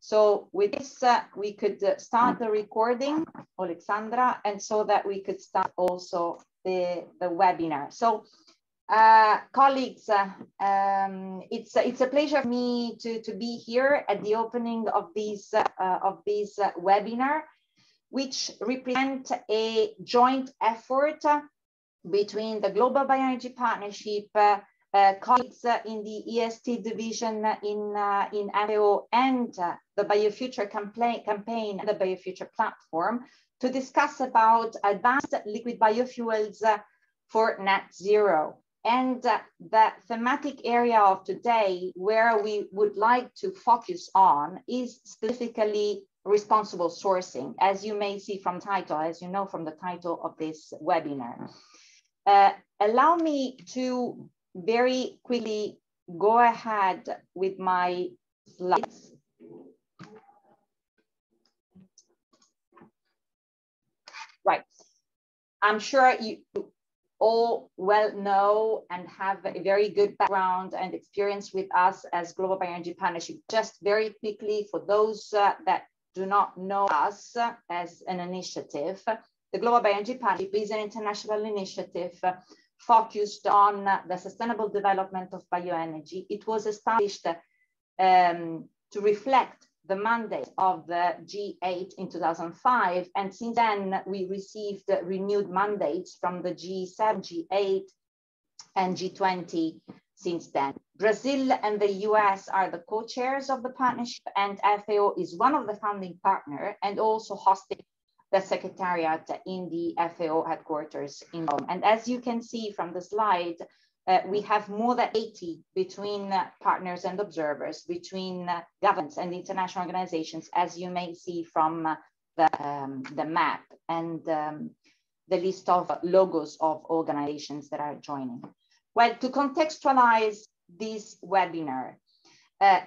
So with this, we could start the recording, Alexandra, and so that we could start also the webinar. So colleagues, it's a pleasure for me to be here at the opening of this webinar, which represent a joint effort between the Global Bioenergy Partnership, colleagues in the EST division in FAO, and the Biofuture Campaign and the Biofuture platform to discuss about advanced liquid biofuels for net zero. And the thematic area of today where we would like to focus on is specifically responsible sourcing, as you may see from title, as you know from the title of this webinar. Allow me to very quickly go ahead with my slides. Right. I'm sure you all well know and have a very good background and experience with us as Global Bioenergy Partnership. Just very quickly, for those that do not know us as an initiative, the Global Bioenergy Partnership is an international initiative focused on the sustainable development of bioenergy. It was established to reflect the mandate of the G8 in 2005, and since then we received renewed mandates from the G7, G8, and G20 since then. Brazil and the US are the co-chairs of the partnership, and FAO is one of the founding partners and also hosting the secretariat in the FAO headquarters in Rome. And as you can see from the slide, we have more than 80 between partners and observers, between governments and international organizations, as you may see from the map and the list of logos of organizations that are joining. Well, to contextualize this webinar,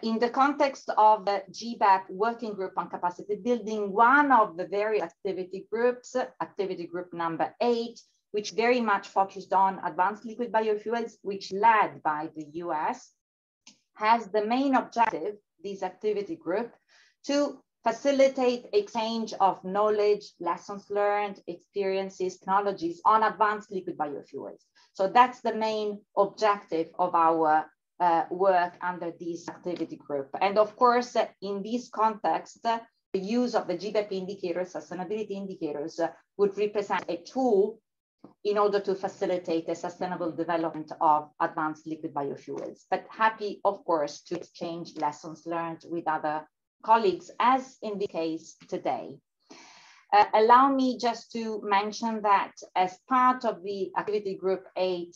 in the context of the GBEP Working Group on Capacity Building, one of the various activity groups, activity group number 8, which very much focused on advanced liquid biofuels, which led by the US, has the main objective, this activity group, to facilitate exchange of knowledge, lessons learned, experiences, technologies on advanced liquid biofuels. So that's the main objective of our work under this activity group. And of course, in this context, the use of the GBEP indicators, sustainability indicators, would represent a tool in order to facilitate the sustainable development of advanced liquid biofuels. But happy, of course, to exchange lessons learned with other colleagues, as in the case today. Allow me just to mention that as part of the activity group 8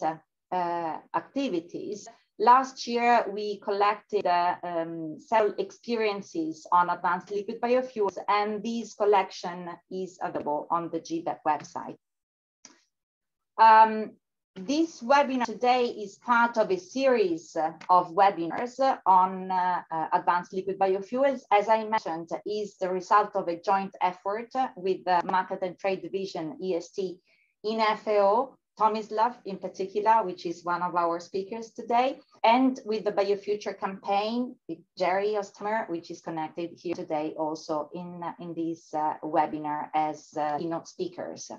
activities, last year, we collected several experiences on advanced liquid biofuels, and this collection is available on the GBEP website. This webinar today is part of a series of webinars on advanced liquid biofuels. As I mentioned, is the result of a joint effort with the Market and Trade Division, EST, in FAO, Tomislav in particular, which is one of our speakers today, and with the Biofuture Campaign with Jerry Ostermer, which is connected here today also in this webinar as keynote speakers.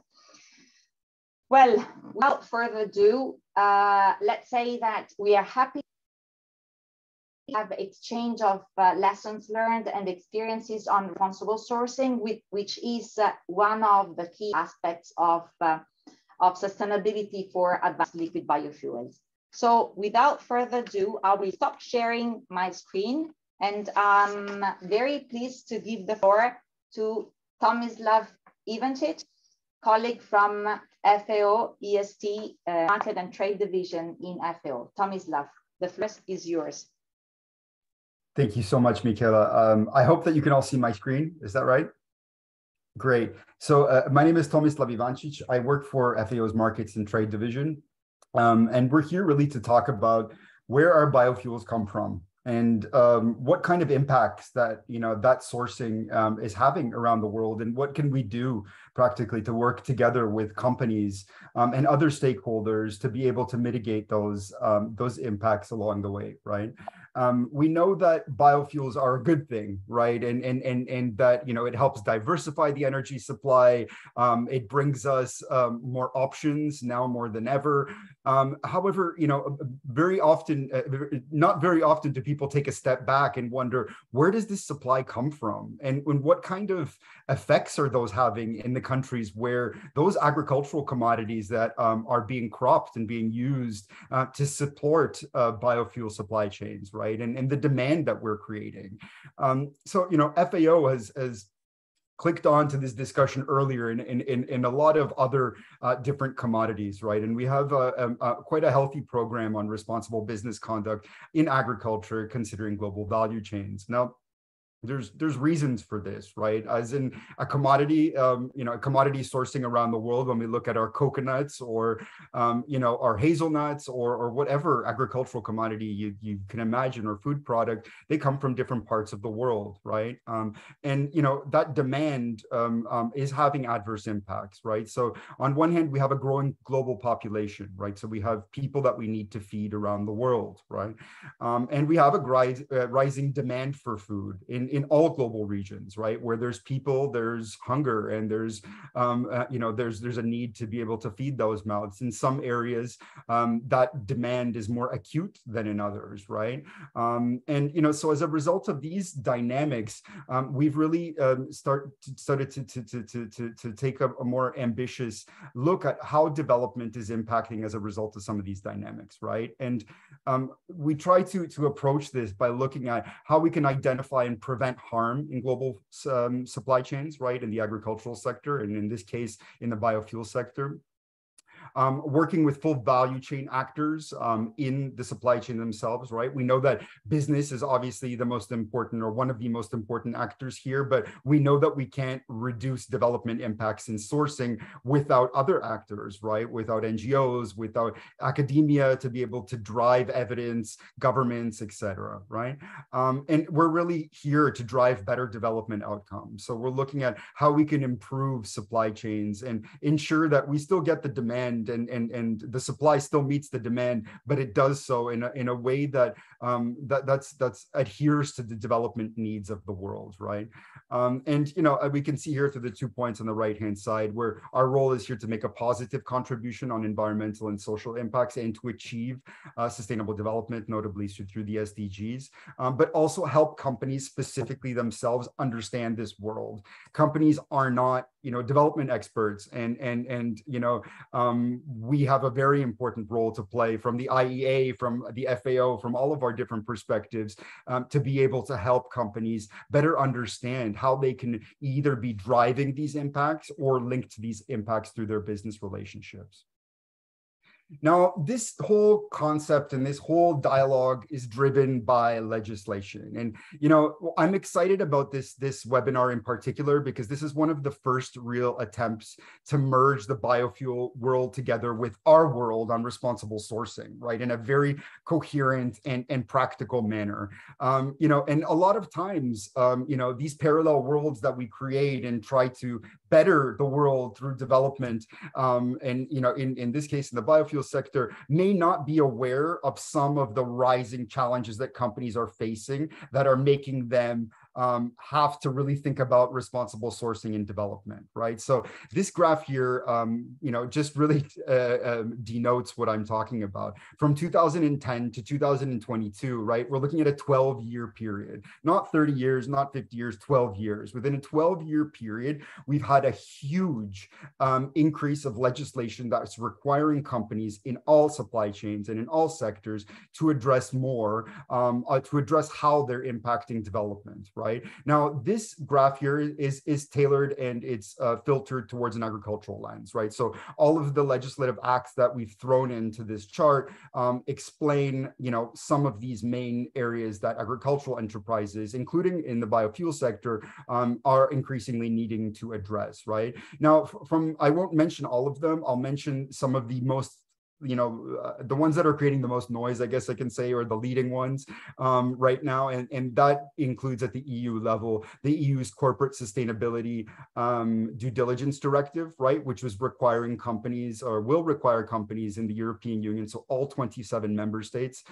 Well, without further ado, let's say that we are happy to have exchange of lessons learned and experiences on responsible sourcing, which is one of the key aspects of sustainability for advanced liquid biofuels. So without further ado, I will stop sharing my screen, and I'm very pleased to give the floor to Tomislav Ivancic, colleague from FAO EST Market and Trade Division in FAO. Tomislav, the floor is yours. Thank you so much, Michaela. I hope that you can all see my screen. Is that right? Great. So my name is Tomislav Ivancic. I work for FAO's Markets and Trade Division. And we're here really to talk about where our biofuels come from and what kind of impacts that, that sourcing is having around the world, and what can we do practically to work together with companies and other stakeholders to be able to mitigate those impacts along the way, right? we know that biofuels are a good thing, right? And that, you know, it helps diversify the energy supply. It brings us more options now more than ever. However, you know, very often, not very often do people take a step back and wonder, where does this supply come from? And what kind of effects are those having in the countries where those agricultural commodities that are being cropped and being used to support biofuel supply chains, right? And the demand that we're creating. So, you know, FAO has clicked on to this discussion earlier in a lot of other different commodities, right? And we have quite a healthy program on responsible business conduct in agriculture, considering global value chains. Now, there's reasons for this, right? As in a commodity, you know, a commodity sourcing around the world, when we look at our coconuts or, you know, our hazelnuts or whatever agricultural commodity you can imagine or food product, they come from different parts of the world, right? And, you know, that demand is having adverse impacts, right? So on one hand, we have a growing global population, right? So we have people that we need to feed around the world, right? And we have a rising demand for food in all global regions, right? Where there's people, there's hunger, and there's, you know, there's a need to be able to feed those mouths. In some areas, that demand is more acute than in others, right? And, you know, so as a result of these dynamics, we've really started to take a more ambitious look at how development is impacting as a result of some of these dynamics, right? And we try to approach this by looking at how we can identify and prevent harm in global supply chains, right, in the agricultural sector, and in this case, in the biofuel sector. Working with full value chain actors in the supply chain themselves, right? We know that business is obviously the most important or one of the most important actors here, but we know that we can't reduce development impacts in sourcing without other actors, right? Without NGOs, without academia to be able to drive evidence, governments, et cetera, right? And we're really here to drive better development outcomes. So we're looking at how we can improve supply chains and ensure that we still get the demand and the supply still meets the demand, but it does so in a way that that's adheres to the development needs of the world, right? And you know, we can see here through the 2 points on the right-hand side where our role is here to make a positive contribution on environmental and social impacts and to achieve sustainable development, notably through the SDGs, but also help companies specifically themselves understand this world. Companies are not, you know, development experts, and you know, we have a very important role to play from the IEA, from the FAO, from all of our different perspectives, to be able to help companies better understand how they can either be driving these impacts or linked to these impacts through their business relationships. Now, this whole concept and this whole dialogue is driven by legislation. And, you know, I'm excited about this webinar in particular, because this is one of the first real attempts to merge the biofuel world together with our world on responsible sourcing, right, in a very coherent and practical manner. You know, and a lot of times, you know, these parallel worlds that we create and try to better the world through development, and, you know, in this case, in the biofuel sector, may not be aware of some of the rising challenges that companies are facing that are making them have to really think about responsible sourcing and development, right? So this graph here, you know, just really denotes what I'm talking about. From 2010 to 2022, right, we're looking at a 12-year period, not 30 years, not 50 years, 12 years. Within a 12-year period, we've had a huge increase of legislation that's requiring companies in all supply chains and in all sectors to address more, to address how they're impacting development, right? Now, this graph here is tailored and it's filtered towards an agricultural lens, right? So all of the legislative acts that we've thrown into this chart explain, you know, some of these main areas that agricultural enterprises, including in the biofuel sector, are increasingly needing to address, right? Now, I won't mention all of them. I'll mention some of the most the ones that are creating the most noise, I guess I can say, or the leading ones right now. And that includes at the EU level, the EU's corporate sustainability due diligence directive, right, which was requiring companies, or will require companies in the European Union, so all 27 member states,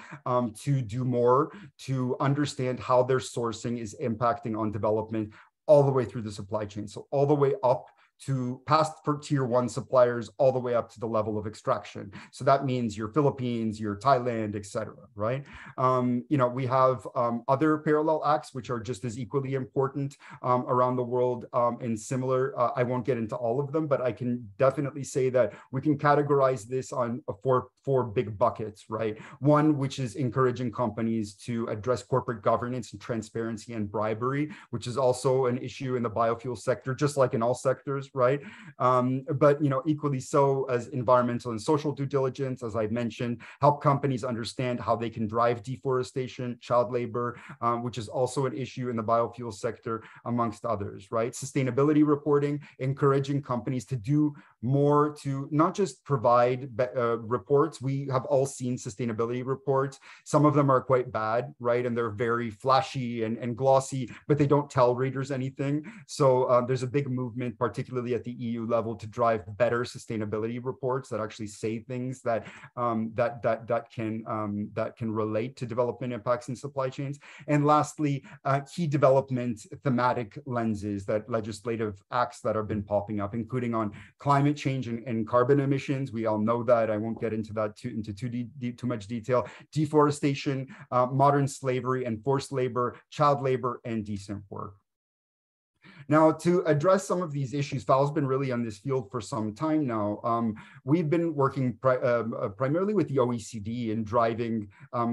to do more to understand how their sourcing is impacting on development all the way through the supply chain. So all the way up to past for tier 1 suppliers, all the way up to the level of extraction. So that means your Philippines, your Thailand, et cetera, right? We have other parallel acts, which are just as equally important around the world and similar. I won't get into all of them, but I can definitely say that we can categorize this on four big buckets, right? One, which is encouraging companies to address corporate governance and transparency and bribery, which is also an issue in the biofuel sector, just like in all sectors, right? But equally so as environmental and social due diligence, as I mentioned, help companies understand how they can drive deforestation, child labor, which is also an issue in the biofuel sector, amongst others, right? Sustainability reporting, encouraging companies to do more to not just provide reports. We have all seen sustainability reports. Some of them are quite bad, right? And they're very flashy and glossy, but they don't tell readers anything. So there's a big movement, particularly at the EU level, to drive better sustainability reports that actually say things that can relate to development impacts in supply chains. And lastly, key development thematic lenses, that legislative acts that have been popping up, including on climate change and carbon emissions. We all know that. I won't get into that too much detail. Deforestation, modern slavery and forced labor, child labor, and decent work. Now, to address some of these issues, FAO's been really on this field for some time now. We've been working primarily with the OECD in driving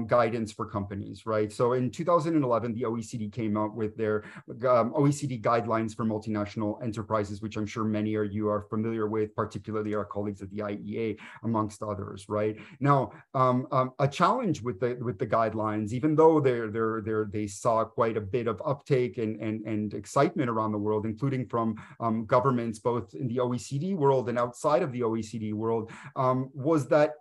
guidance for companies, right? So in 2011, the OECD came out with their OECD guidelines for multinational enterprises, which I'm sure many of you are familiar with, particularly our colleagues at the IEA, amongst others, right? Now, a challenge with the guidelines, even though they saw quite a bit of uptake and excitement around the world, including from governments both in the OECD world and outside of the OECD world, was that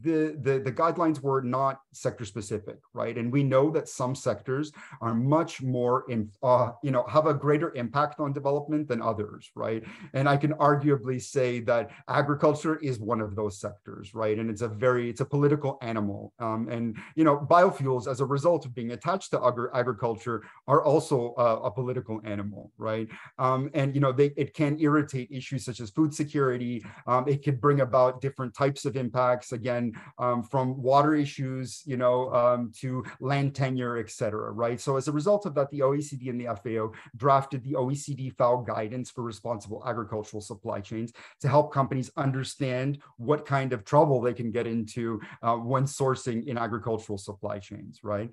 the guidelines were not sector specific, right? And we know that some sectors are much more have a greater impact on development than others, right? And I can arguably say that agriculture is one of those sectors, right? And it's a political animal. And biofuels, as a result of being attached to agriculture, are also a political animal, right? And it can irritate issues such as food security. It could bring about different types of impacts, again, from water issues, to land tenure, et cetera, right? So as a result of that, the OECD and the FAO drafted the OECD FAO guidance for responsible agricultural supply chains to help companies understand what kind of trouble they can get into when sourcing in agricultural supply chains, right?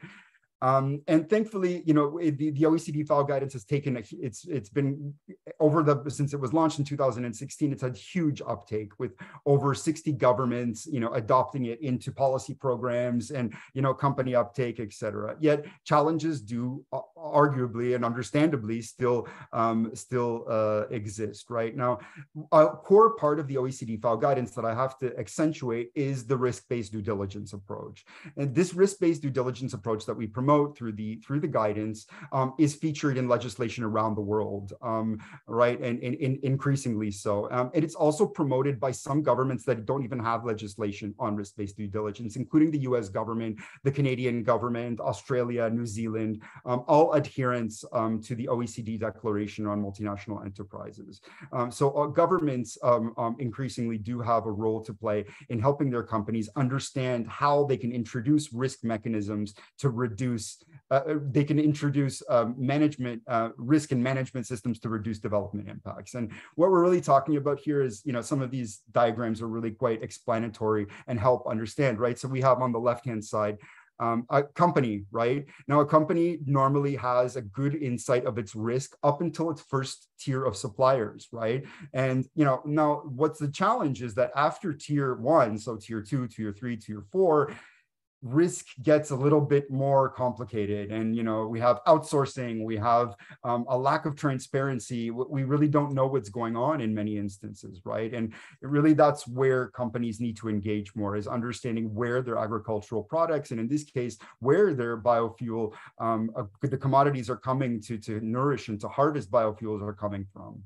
And thankfully, the OECD FAO guidance has taken it's been since it was launched in 2016, it's had huge uptake with over 60 governments, adopting it into policy programs and, company uptake, et cetera. Yet challenges do arguably and understandably still exist, right? Now, a core part of the OECD FAO guidance that I have to accentuate is the risk-based due diligence approach. And this risk-based due diligence approach that we promote through the guidance is featured in legislation around the world, right? And increasingly so. And it's also promoted by some governments that don't even have legislation on risk-based due diligence, including the US government, the Canadian government, Australia, New Zealand, all adherents to the OECD Declaration on Multinational Enterprises. So governments increasingly do have a role to play in helping their companies understand how they can introduce risk mechanisms to reduce they can introduce risk and management systems to reduce development impacts. And what we're really talking about here is, some of these diagrams are really quite explanatory and help understand, right? So we have on the left-hand side, a company, right? Now, a company normally has a good insight of its risk up until its first tier of suppliers, right? And, now what's the challenge is that after tier 1, so tier 2, tier 3, tier 4, risk gets a little bit more complicated, and we have outsourcing, we have a lack of transparency. We really don't know what's going on in many instances, right? And really, that's where companies need to engage more, is understanding where their agricultural products, and in this case, where their biofuel, the commodities are coming to nourish and to harvest biofuels are coming from.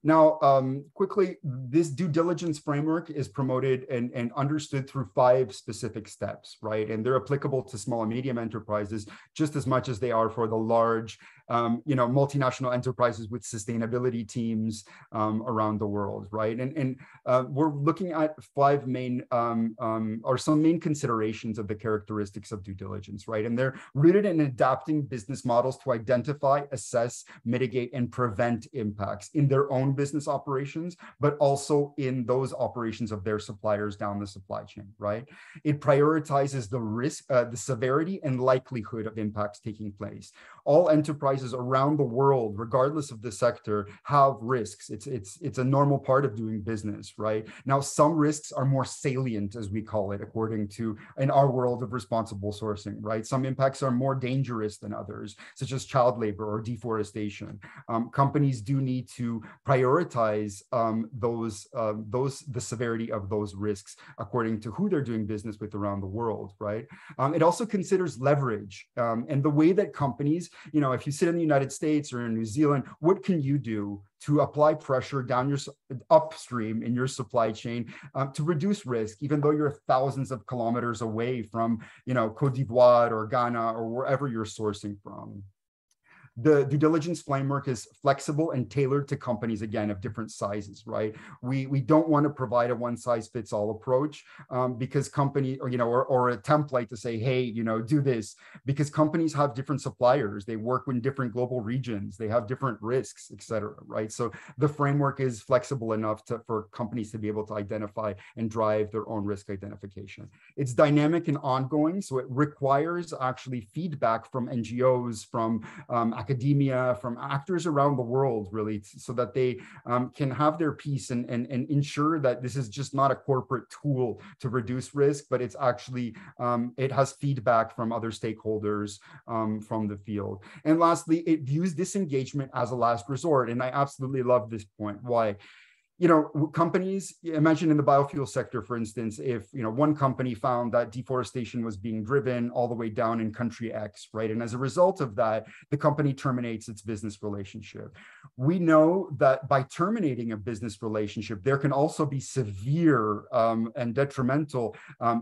Now, quickly, this due diligence framework is promoted and understood through 5 specific steps, right? And they're applicable to small and medium enterprises just as much as they are for the large, multinational enterprises with sustainability teams around the world, right? And we're looking at 5 main, or some main considerations of the characteristics of due diligence, right? And they're rooted in adapting business models to identify, assess, mitigate, and prevent impacts in their own business operations, but also in those operations of their suppliers down the supply chain, right? It prioritizes the risk, the severity and likelihood of impacts taking place. All enterprises around the world, regardless of the sector, have risks. It's a normal part of doing business, right? Now, some risks are more salient, as we call it, according to, in our world of responsible sourcing, right? Some impacts are more dangerous than others, such as child labor or deforestation. Companies do need to prioritize the severity of those risks according to who they're doing business with around the world, right? It also considers leverage and the way that companies, if you sit in the United States or in New Zealand, what can you do to apply pressure down your upstream in your supply chain to reduce risk, even though you're thousands of kilometers away from, Cote d'Ivoire or Ghana or wherever you're sourcing from. The due diligence framework is flexible and tailored to companies, again, of different sizes, right? We don't want to provide a one-size-fits-all approach because company, or a template to say, hey, do this, because companies have different suppliers. They work in different global regions. They have different risks, et cetera, right? So the framework is flexible enough for companies to be able to identify and drive their own risk identification. It's dynamic and ongoing, so it requires actually feedback from NGOs, from academia, from actors around the world, really, so that they can have their piece and ensure that this is just not a corporate tool to reduce risk, but it's actually, it has feedback from other stakeholders from the field. And lastly, it views disengagement as a last resort. And I absolutely love this point. Why? Companies, imagine in the biofuel sector, for instance, if, one company found that deforestation was being driven all the way down in country X, right? And as a result of that, the company terminates its business relationship. We know that by terminating a business relationship, there can also be severe and detrimental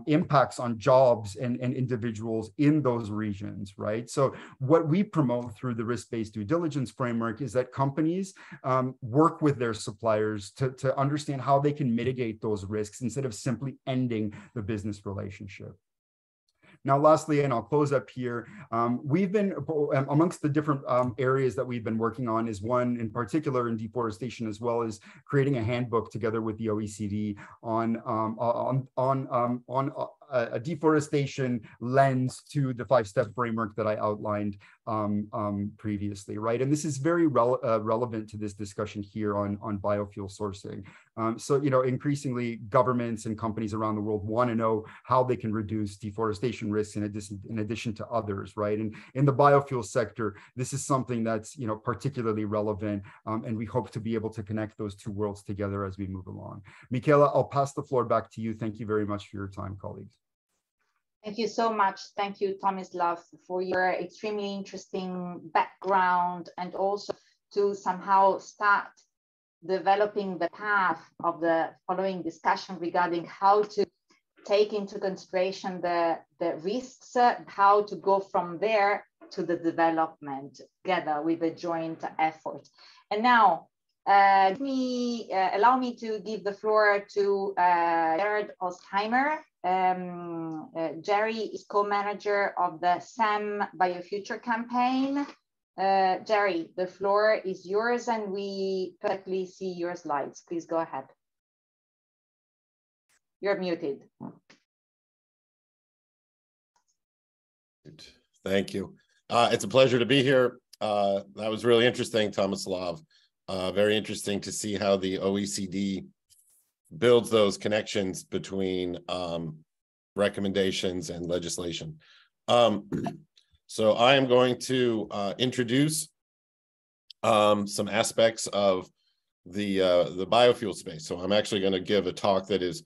impacts on jobs and individuals in those regions, right? So what we promote through the risk-based due diligence framework is that companies work with their suppliers to understand how they can mitigate those risks instead of simply ending the business relationship. Now, lastly, and I'll close up here, we've been, amongst the different areas that we've been working on, is one in particular in deforestation, as well as creating a handbook together with the OECD on a deforestation lens to the 5-step framework that I outlined previously, right? And this is very relevant to this discussion here on biofuel sourcing. So, increasingly governments and companies around the world want to know how they can reduce deforestation risks in addition to others, right? And in the biofuel sector, this is something that's, particularly relevant, and we hope to be able to connect those two worlds together as we move along. Michaela, I'll pass the floor back to you. Thank you very much for your time, colleagues. Thank you so much. Thank you, Tomislav, for your extremely interesting background, and also to somehow start developing the path of the following discussion regarding how to take into consideration the risks, how to go from there to the development together with a joint effort. And now, allow me to give the floor to Gerard Ostheimer. Jerry is co-manager of the SAM Biofuture Campaign. Jerry, the floor is yours, and we perfectly see your slides. Please go ahead. You're muted. Thank you. It's a pleasure to be here. That was really interesting, Tomislav. Very interesting to see how the OECD builds those connections between recommendations and legislation. So I am going to introduce some aspects of the biofuel space. So I'm actually going to give a talk that is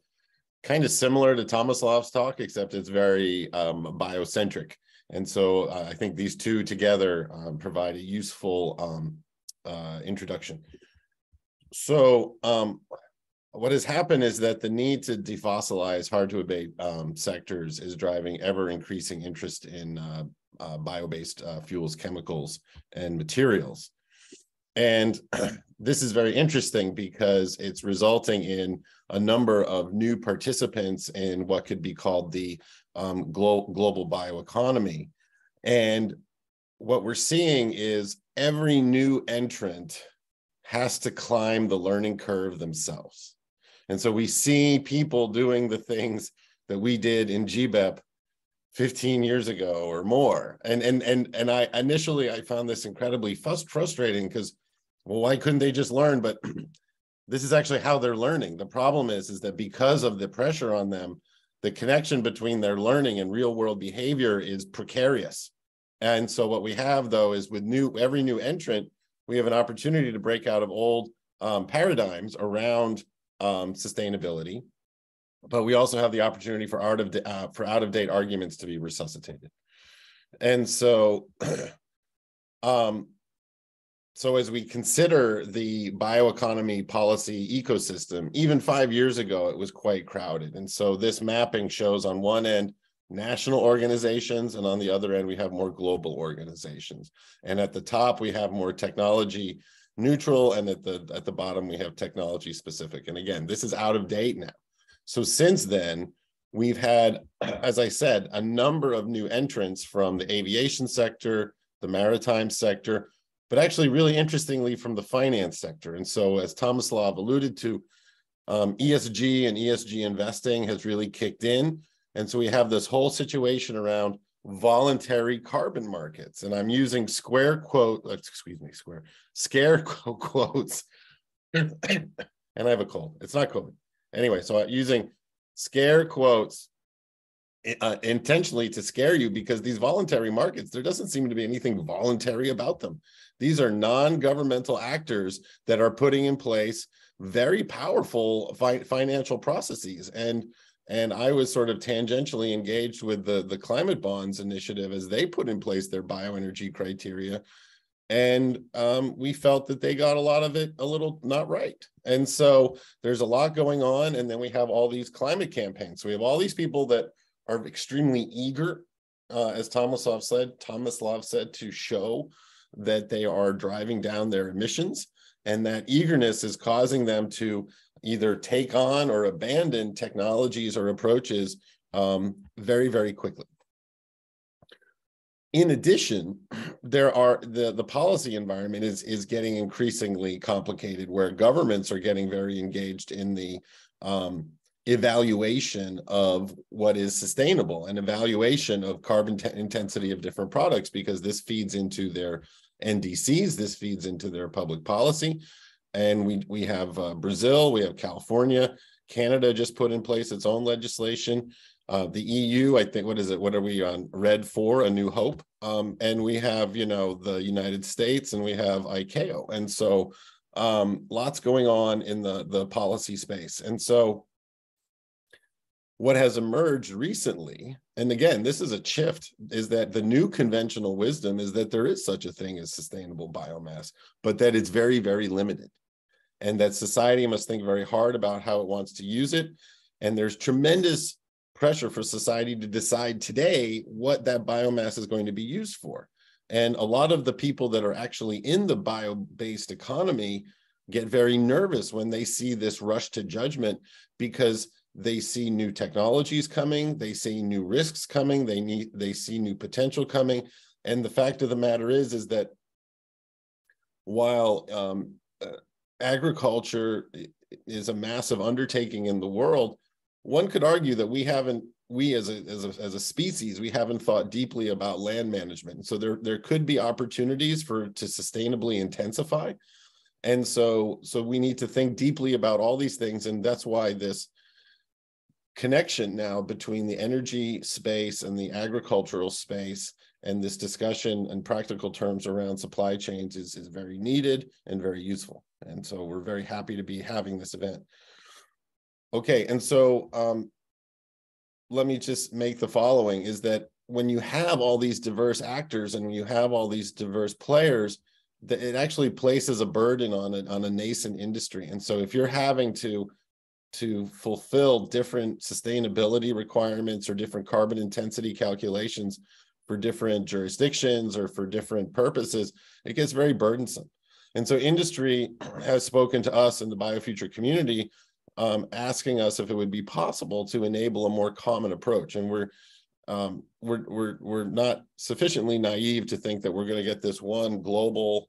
kind of similar to Tomislav's talk, except it's very biocentric. And so I think these two together provide a useful introduction. So what has happened is that the need to defossilize hard-to-abate sectors is driving ever-increasing interest in bio-based fuels, chemicals, and materials. And this is very interesting because it's resulting in a number of new participants in what could be called the global bioeconomy. And what we're seeing is every new entrant has to climb the learning curve themselves. And so we see people doing the things that we did in GBEP 15 years ago or more. And I initially found this incredibly frustrating because, well, why couldn't they just learn? But this is actually how they're learning. The problem is that because of the pressure on them, the connection between their learning and real world behavior is precarious. And so what we have, though, is with every new entrant, we have an opportunity to break out of old paradigms around sustainability, but we also have the opportunity for out-of-date arguments to be resuscitated. And so, so as we consider the bioeconomy policy ecosystem, even 5 years ago, it was quite crowded. And so this mapping shows on one end national organizations, and on the other end, we have more global organizations. And at the top, we have more technology neutral, and at the bottom, we have technology specific. And again, this is out of date now. So since then, we've had, as I said, a number of new entrants from the aviation sector, the maritime sector, but actually really interestingly from the finance sector. And so as Tomislav alluded to, ESG and ESG investing has really kicked in. And so we have this whole situation around voluntary carbon markets. And I'm using scare quotes. And I have a cold. It's not COVID. Anyway, so I'm using scare quotes intentionally to scare you, because these voluntary markets, there doesn't seem to be anything voluntary about them. These are non-governmental actors that are putting in place very powerful financial processes. And I was sort of tangentially engaged with the Climate Bonds Initiative as they put in place their bioenergy criteria. And we felt that they got a lot of it a little not right. And so there's a lot going on. And then we have all these climate campaigns. So we have all these people that are extremely eager, as Tomislav said, to show that they are driving down their emissions. And that eagerness is causing them to either take on or abandon technologies or approaches very, very quickly. In addition, there are the policy environment is getting increasingly complicated, where governments are getting very engaged in the evaluation of what is sustainable and evaluation of carbon intensity of different products, because this feeds into their NDCs, this feeds into their public policy. And we have Brazil, we have California, Canada just put in place its own legislation. The EU, I think, what are we on? RED 4, A New Hope. And we have, the United States, and we have ICAO. And so lots going on in the policy space. And so what has emerged recently, and again, this is a shift, is that the new conventional wisdom is that there is such a thing as sustainable biomass, but that it's very, very limited. And that society must think very hard about how it wants to use it. And there's tremendous pressure for society to decide today what that biomass is going to be used for. And a lot of the people that are actually in the bio-based economy get very nervous when they see this rush to judgment, because they see new technologies coming, they see new risks coming, they see new potential coming. And the fact of the matter is that while agriculture is a massive undertaking in the world, one could argue that we as a species, we haven't thought deeply about land management. So there could be opportunities to sustainably intensify. And so we need to think deeply about all these things. And that's why this connection now between the energy space and the agricultural space, and this discussion in practical terms around supply chains is very needed and very useful. And so we're very happy to be having this event. Okay, and so let me just make the following, is that when you have all these diverse actors and when you have all these diverse players, that it actually places a burden on a nascent industry. And so if you're having to fulfill different sustainability requirements or different carbon intensity calculations for different jurisdictions or for different purposes, it gets very burdensome. And so industry has spoken to us in the biofuture community, asking us if it would be possible to enable a more common approach. And we're not sufficiently naive to think that we're going to get this one global.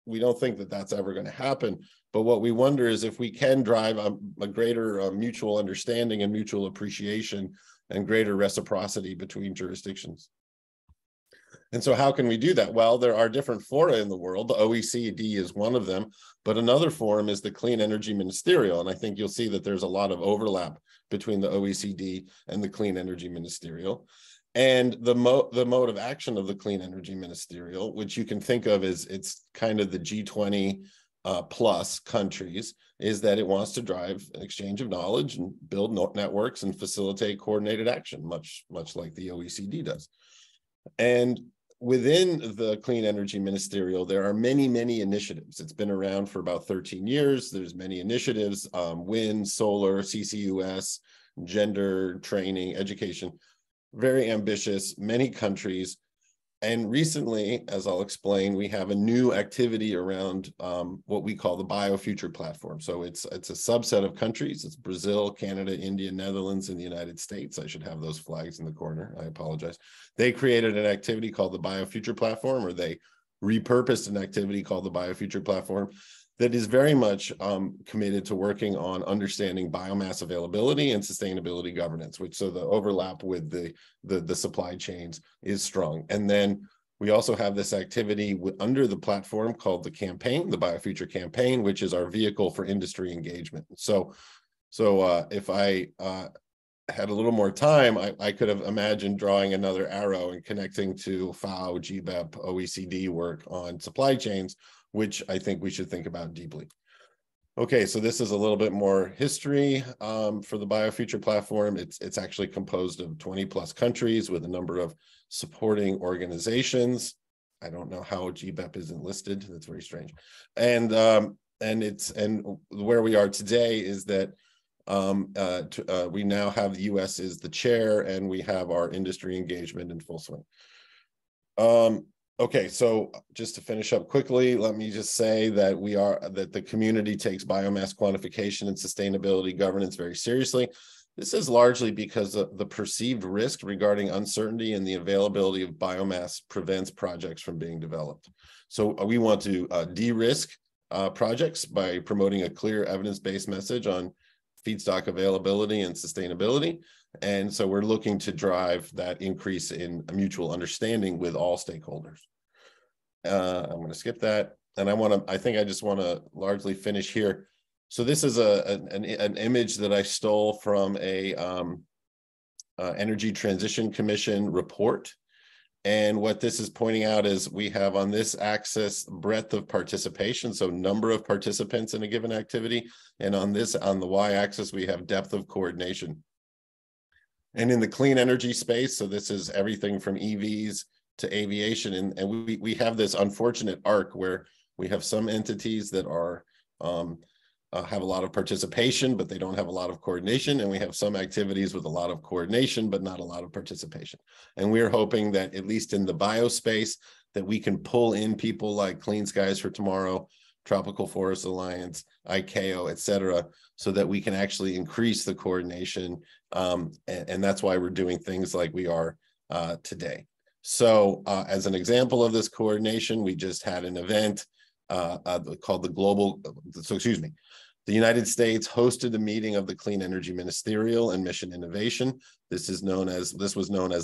We don't think that that's ever going to happen. But what we wonder is if we can drive a greater mutual understanding and mutual appreciation and greater reciprocity between jurisdictions. And so how can we do that? Well, there are different fora in the world. The OECD is one of them, but another forum is the Clean Energy Ministerial. And I think you'll see that there's a lot of overlap between the OECD and the Clean Energy Ministerial. And the mode of action of the Clean Energy Ministerial, which you can think of as it's kind of the G20 plus countries, is that it wants to drive an exchange of knowledge and build networks and facilitate coordinated action, much like the OECD does. And within the Clean Energy Ministerial, there are many, many initiatives. It's been around for about 13 years. There's many initiatives, wind, solar, CCUS, gender training, education, very ambitious, many countries. And recently, as I'll explain, we have a new activity around what we call the Biofuture platform. So it's a subset of countries. It's Brazil, Canada, India, Netherlands, and the United States. I should have those flags in the corner. I apologize. They created an activity called the Biofuture platform, or they repurposed an activity called the Biofuture platform that is very much committed to working on understanding biomass availability and sustainability governance, which so the overlap with the supply chains is strong. And then we also have this activity under the platform called the campaign, the Biofuture Campaign, which is our vehicle for industry engagement. So if I had a little more time, I could have imagined drawing another arrow and connecting to FAO, GBEP, OECD work on supply chains, which I think we should think about deeply. Okay, so this is a little bit more history for the Biofuture platform. It's actually composed of 20 plus countries with a number of supporting organizations. I don't know how GBEP isn't listed. That's very strange. And where we are today is that we now have the US is the chair, and we have our industry engagement in full swing. Okay, so just to finish up quickly, let me just say that the community takes biomass quantification and sustainability governance very seriously. This is largely because of the perceived risk regarding uncertainty and the availability of biomass prevents projects from being developed. So we want to de-risk projects by promoting a clear evidence-based message on feedstock availability and sustainability. And so we're looking to drive that increase in mutual understanding with all stakeholders. I'm going to skip that. And I think I just want to largely finish here. So this is an image that I stole from a Energy Transition Commission report. And what this is pointing out is we have on this axis breadth of participation, so number of participants in a given activity. And on the y-axis, we have depth of coordination. And in the clean energy space, so this is everything from EVs to aviation. And we have this unfortunate arc where we have some entities that are have a lot of participation, but they don't have a lot of coordination. And we have some activities with a lot of coordination, but not a lot of participation. And we're hoping that at least in the biospace, that we can pull in people like Clean Skies for Tomorrow, Tropical Forest Alliance, ICAO, et cetera, so that we can actually increase the coordination. And that's why we're doing things like we are today. So as an example of this coordination, we just had an event called the United States hosted a meeting of the Clean Energy Ministerial and Mission Innovation. This was known as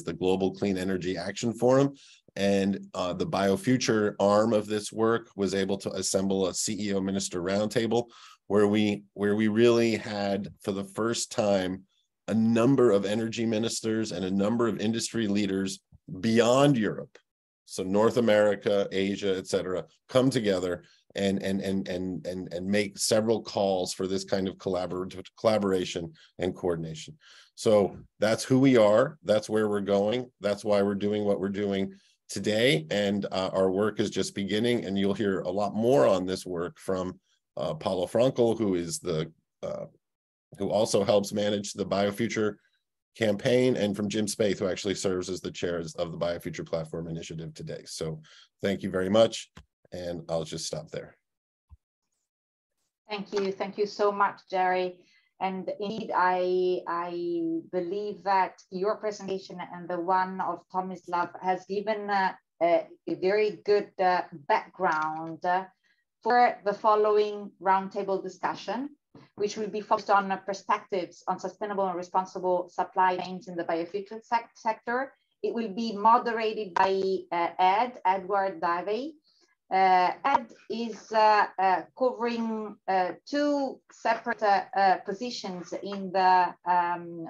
the Global Clean Energy Action Forum. And the Biofuture arm of this work was able to assemble a CEO Minister Roundtable where we really had, for the first time, a number of energy ministers and a number of industry leaders beyond Europe, so North America, Asia, et cetera, come together and make several calls for this kind of collaboration and coordination. So that's who we are. That's where we're going. That's why we're doing what we're doing today. And our work is just beginning. And you'll hear a lot more on this work from Paulo Frankel, who is who also helps manage the Biofuture Campaign, and from Jim Spaeth, who actually serves as the chair of the Biofuture Platform Initiative today. So thank you very much. And I'll just stop there. Thank you. Thank you so much, Jerry. And indeed, I believe that your presentation and the one of Tomislav has given a very good background for the following roundtable discussion, which will be focused on perspectives on sustainable and responsible supply chains in the biofuel sector. It will be moderated by Edward Davey. Ed is covering two separate positions in the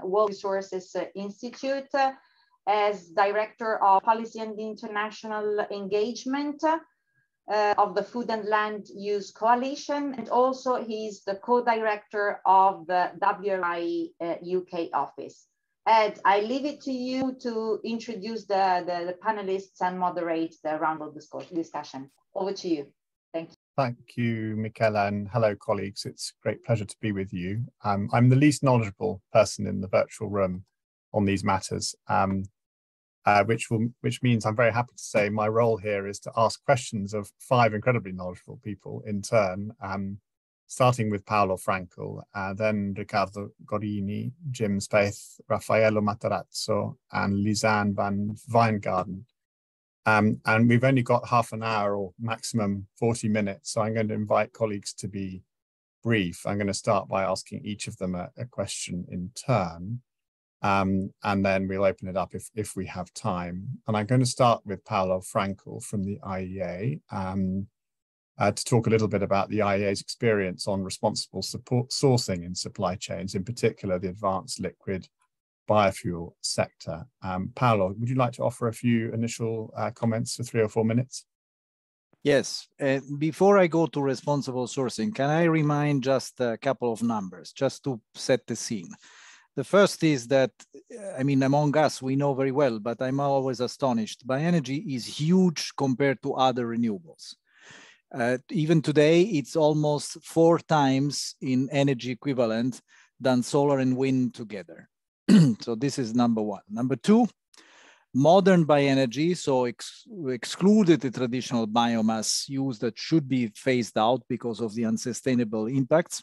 World Resources Institute as Director of Policy and International Engagement of the Food and Land Use Coalition, and also he's the co-director of the WRI UK office. Ed, I leave it to you to introduce the panelists and moderate the roundtable discussion. Over to you. Thank you. Thank you, Michela, and hello, colleagues. It's a great pleasure to be with you. I'm the least knowledgeable person in the virtual room on these matters, which means I'm very happy to say my role here is to ask questions of 5 incredibly knowledgeable people in turn, starting with Paulo Frankel, then Riccardo Gorini, Jim Spaeth, Raffaello Matarazzo, and Lisanne van Wijngaarden. And we've only got half an hour or maximum 40 minutes, so I'm going to invite colleagues to be brief. I'm going to start by asking each of them a question in turn, and then we'll open it up if we have time. And I'm going to start with Paulo Frankel from the IEA to talk a little bit about the IEA's experience on responsible sourcing in supply chains, in particular the advanced liquid biofuel sector. Paulo, would you like to offer a few initial comments for 3 or 4 minutes? Yes. Before I go to responsible sourcing, can I remind just a couple of numbers, just to set the scene? The first is that, I mean, among us, we know very well, but I'm always astonished. Bioenergy is huge compared to other renewables. Even today, it's almost 4 times in energy equivalent than solar and wind together. So this is number one. Number two, modern bioenergy, so excluded the traditional biomass use that should be phased out because of the unsustainable impacts,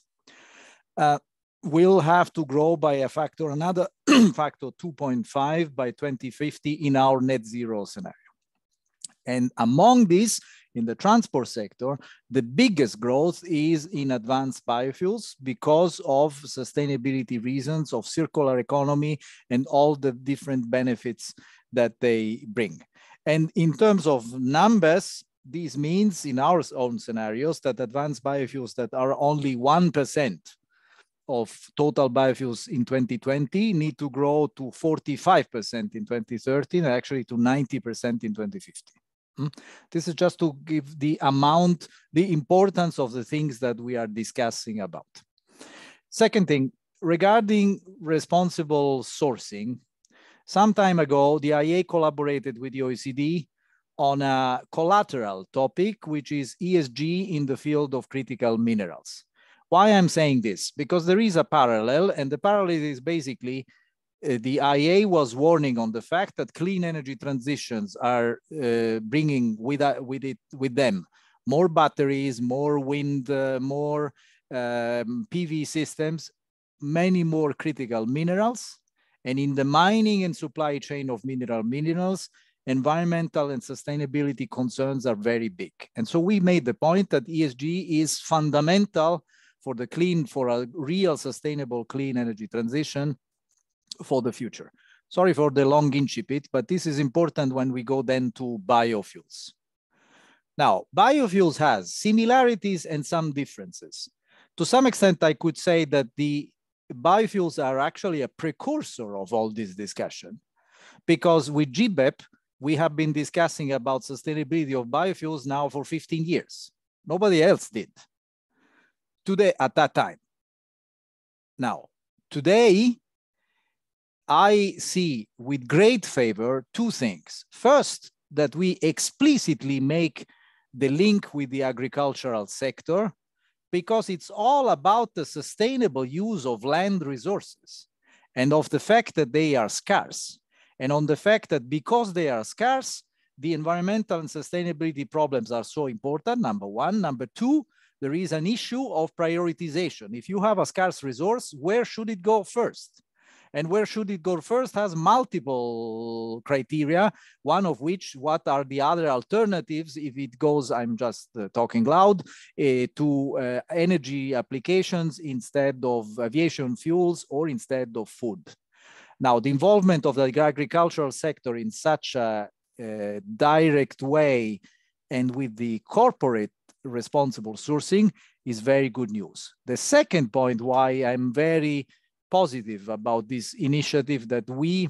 will have to grow by another factor 2.5 by 2050 in our net zero scenario. And among these, in the transport sector, the biggest growth is in advanced biofuels because of sustainability reasons, of circular economy, and all the different benefits that they bring. And in terms of numbers, this means in our own scenarios that advanced biofuels that are only 1% of total biofuels in 2020 need to grow to 45% in 2030 and actually to 90% in 2050. This is just to give the importance of the things that we are discussing about. Second thing, regarding responsible sourcing, some time ago, the IEA collaborated with the OECD on a collateral topic, which is ESG in the field of critical minerals. Why I'm saying this? Because there is a parallel, and the parallel is basically the IEA was warning on the fact that clean energy transitions are bringing with them more batteries, more wind, more PV systems, many more critical minerals. And in the mining and supply chain of minerals, environmental and sustainability concerns are very big. And so we made the point that ESG is fundamental for a real sustainable clean energy transition for the future. Sorry for the long incipit, but this is important when we go then to biofuels. Now, biofuels has similarities and some differences. To some extent, I could say that the biofuels are actually a precursor of all this discussion, because with GBEP, we have been discussing about sustainability of biofuels now for 15 years. Nobody else did today at that time. Now, today, I see with great favor two things. First, that we explicitly make the link with the agricultural sector, because it's all about the sustainable use of land resources and of the fact that they are scarce, and on the fact that because they are scarce, the environmental and sustainability problems are so important, number one. Number two, there is an issue of prioritization. If you have a scarce resource, where should it go first? And where should it go first has multiple criteria, one of which, what are the other alternatives if it goes, I'm just talking loud, to energy applications instead of aviation fuels or instead of food. Now, the involvement of the agricultural sector in such a direct way and with the corporate responsible sourcing is very good news. The second point why I'm very positive about this initiative that we,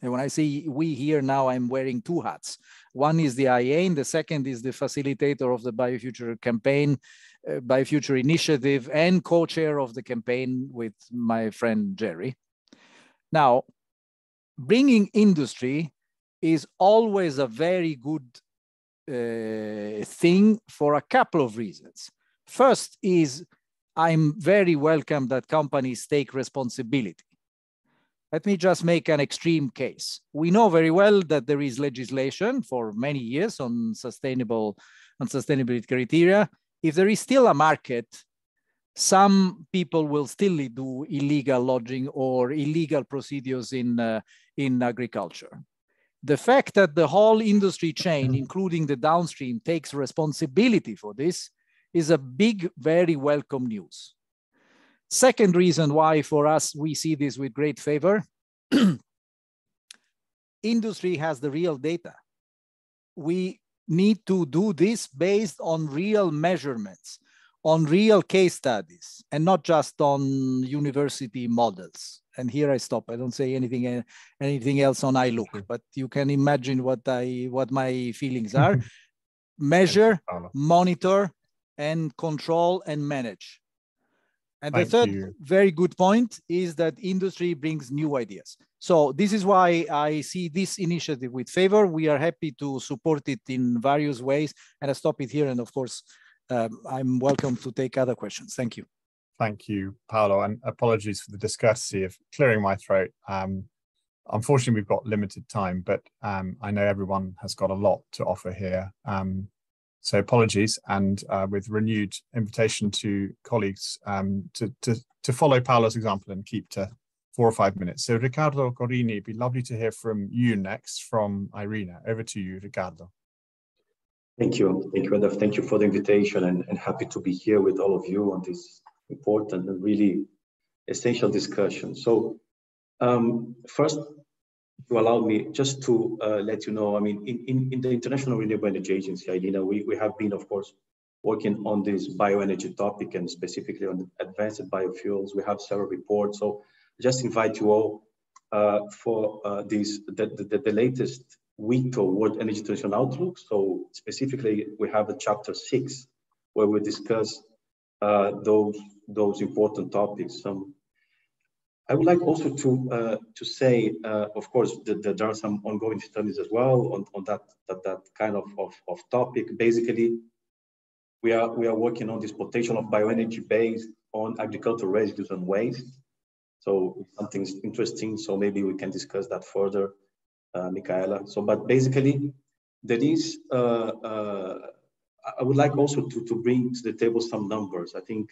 and when I say we here now, I'm wearing two hats. One is the IAA, and the second is the facilitator of the Biofuture Campaign, Biofuture Initiative, and co-chair of the campaign with my friend Jerry. Now, bringing industry is always a very good thing for a couple of reasons. First is I'm very welcome that companies take responsibility. Let me just make an extreme case. We know very well that there is legislation for many years on sustainability criteria. If there is still a market, some people will still do illegal lodging or illegal procedures in agriculture. The fact that the whole industry chain, including the downstream, takes responsibility for this is a big, very welcome news. Second reason why for us, we see this with great favor, industry has the real data. We need to do this based on real measurements, on real case studies, and not just on university models. And here I stop. I don't say anything else on iLook, but you can imagine what my feelings are. Measure, monitor, and control and manage. And the third very good point is that industry brings new ideas. So this is why I see this initiative with favor. We are happy to support it in various ways. And I stop it here. And of course, I'm welcome to take other questions. Thank you. Thank you, Paolo, and apologies for the discourtesy of clearing my throat. Unfortunately, we've got limited time, but I know everyone has got a lot to offer here. So apologies, and with renewed invitation to colleagues to follow Paolo's example and keep to 4 or 5 minutes. So Riccardo Gorini, it'd be lovely to hear from you next, from Irina. Over to you, Riccardo. Thank you, Adolf. Thank you for the invitation, and happy to be here with all of you on this important and really essential discussion. So first, to allow me just to let you know, I mean, in the International Renewable Energy Agency, Irina, we have been, of course, working on this bioenergy topic and specifically on advanced biofuels. We have several reports. So just invite you all for the latest WETO World Energy Transition Outlook. So specifically, we have a chapter 6 where we discuss those important topics. I would like also to say, of course, that there are some ongoing studies as well on that kind of topic. Basically, we are working on this potential of bioenergy based on agricultural residues and waste. So something's interesting. So maybe we can discuss that further, Michaela. So, but basically, there is. I would like also to bring to the table some numbers. I think.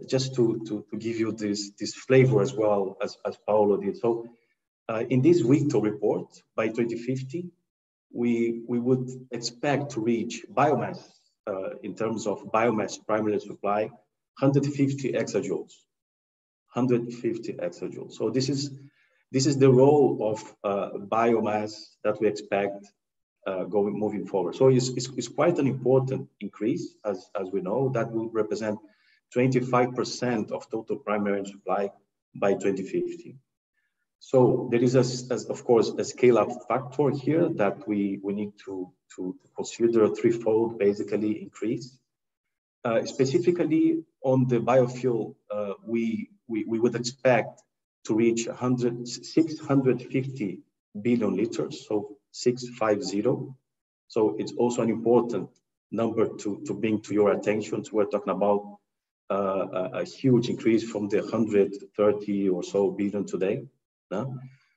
Just to give you this flavor as well as Paolo did. So in this WETO report, by 2050, we would expect to reach biomass, in terms of biomass primary supply, 150 exajoules. 150 exajoules. So this is the role of biomass that we expect moving forward. So it's quite an important increase, as we know. That will represent 25% of total primary energy supply by 2050. So there is, of course, a scale-up factor here that we need to consider a threefold, basically, increase. Specifically on the biofuel, we would expect to reach 650 billion liters, so 650. So it's also an important number to bring to your attention. So we're talking about a huge increase from the 130 or so billion today.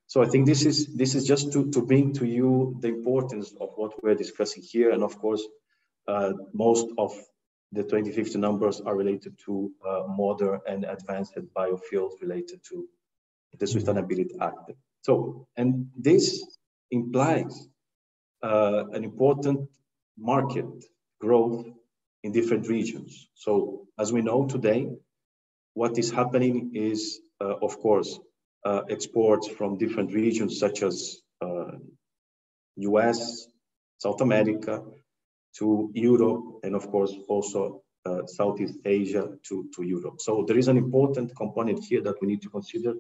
So I think this is just to bring to you the importance of what we're discussing here. And of course, most of the 2050 numbers are related to modern and advanced biofuels related to the Sustainability Act. So, and this implies an important market growth in different regions. So as we know today, what is happening is, of course, exports from different regions such as US, South America, to Europe, and of course also Southeast Asia to Europe. So there is an important component here that we need to consider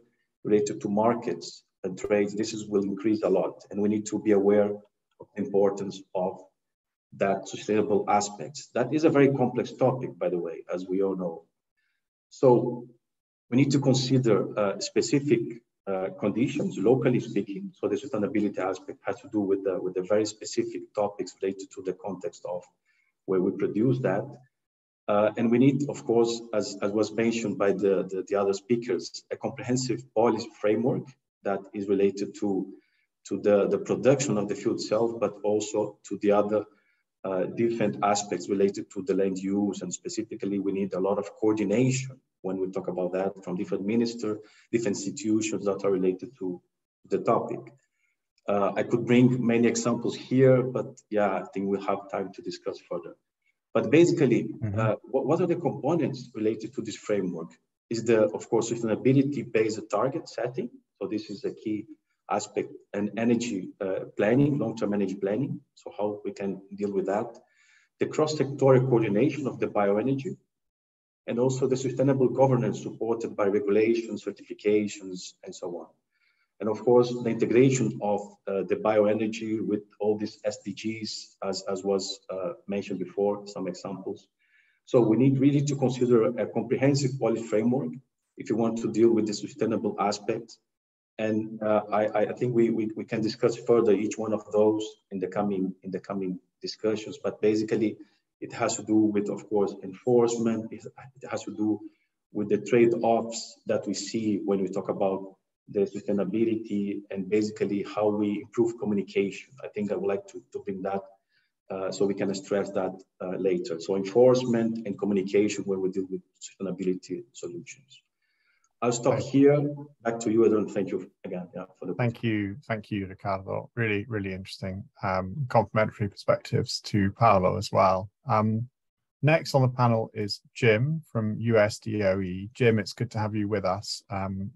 related to markets and trades. This will increase a lot, and we need to be aware of the importance of that sustainable aspects. That is a very complex topic, by the way, as we all know. So we need to consider specific conditions, locally speaking. So the sustainability aspect has to do with the very specific topics related to the context of where we produce that. And we need, of course, as was mentioned by the other speakers, a comprehensive policy framework that is related to the production of the fuel itself, but also to the other different aspects related to the land use. And specifically, we need a lot of coordination when we talk about that from different ministers, different institutions that are related to the topic. I could bring many examples here, but yeah, I think we'll have time to discuss further. But basically, what are the components related to this framework? Is of course, sustainability-based target setting. So this is a key aspect, and energy planning, long-term energy planning. So how we can deal with that. The cross-sectorial coordination of the bioenergy, and also the sustainable governance supported by regulations, certifications, and so on. And of course, the integration of the bioenergy with all these SDGs, as was mentioned before, some examples. So we need really to consider a comprehensive policy framework if you want to deal with the sustainable aspects. And I think we can discuss further each one of those in the coming discussions. But basically, it has to do with, of course, enforcement. It has to do with the trade-offs that we see when we talk about the sustainability, and basically how we improve communication. I think I would like to bring that so we can stress that later. So enforcement and communication when we deal with sustainability solutions. I'll stop here. Back to you, Edwin. Thank you again for the. Thank you, Ricardo. Really, really interesting. Complementary perspectives to Paolo as well. Next on the panel is Jim from USDOE. Jim, it's good to have you with us.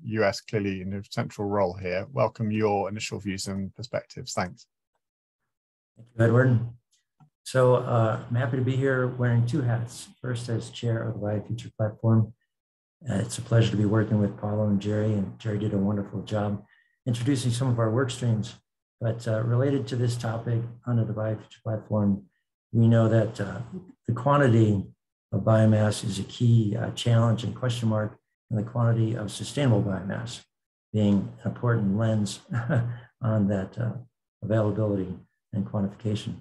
US clearly in a central role here. Welcome your initial views and perspectives. Thanks. Thank you, Edward. So I'm happy to be here wearing two hats. First, as chair of the Biofuture platform. It's a pleasure to be working with Paolo and Jerry did a wonderful job introducing some of our work streams. But related to this topic under the Biofuture platform, we know that the quantity of biomass is a key challenge and question mark, and the quantity of sustainable biomass being an important lens on that availability and quantification.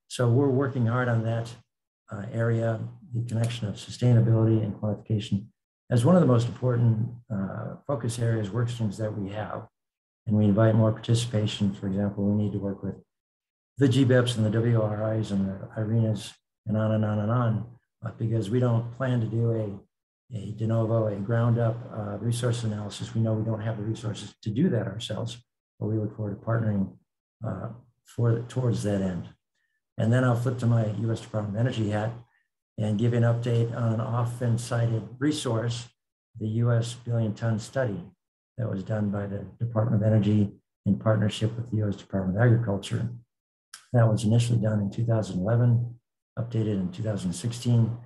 So we're working hard on that area, the connection of sustainability and quantification, as one of the most important focus areas, work streams that we have. And we invite more participation. For example, we need to work with the GBEPs and the WRIs and the IRENAs and on and on and on, because we don't plan to do a de novo, a ground up resource analysis. We know we don't have the resources to do that ourselves, but we look forward to partnering towards that end. And then I'll flip to my US Department of Energy hat and give an update on an often cited resource, the US billion-ton study that was done by the Department of Energy in partnership with the US Department of Agriculture. That was initially done in 2011, updated in 2016.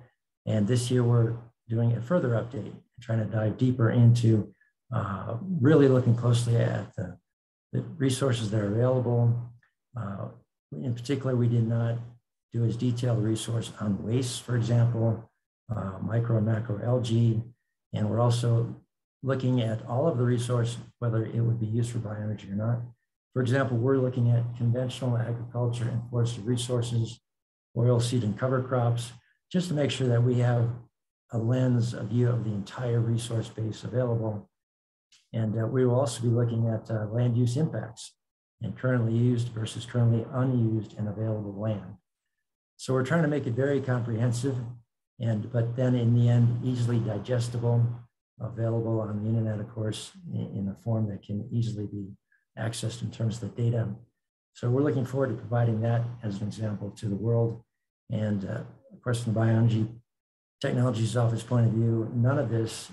And this year we're doing a further update and trying to dive deeper into really looking closely at the resources that are available. In particular, we did not do as detailed a resource on waste, for example, micro and macro algae. And we're also looking at all of the resource, whether it would be used for bioenergy or not. For example, we're looking at conventional agriculture and forestry resources, oil seed and cover crops, just to make sure that we have a lens, a view of the entire resource base available. And we will also be looking at land use impacts and currently used versus currently unused and available land. So we're trying to make it very comprehensive, but then in the end, easily digestible, available on the internet, of course, in a form that can easily be accessed in terms of the data. So we're looking forward to providing that as an example to the world. And of course, from the Bioenergy Technologies Office point of view, none of this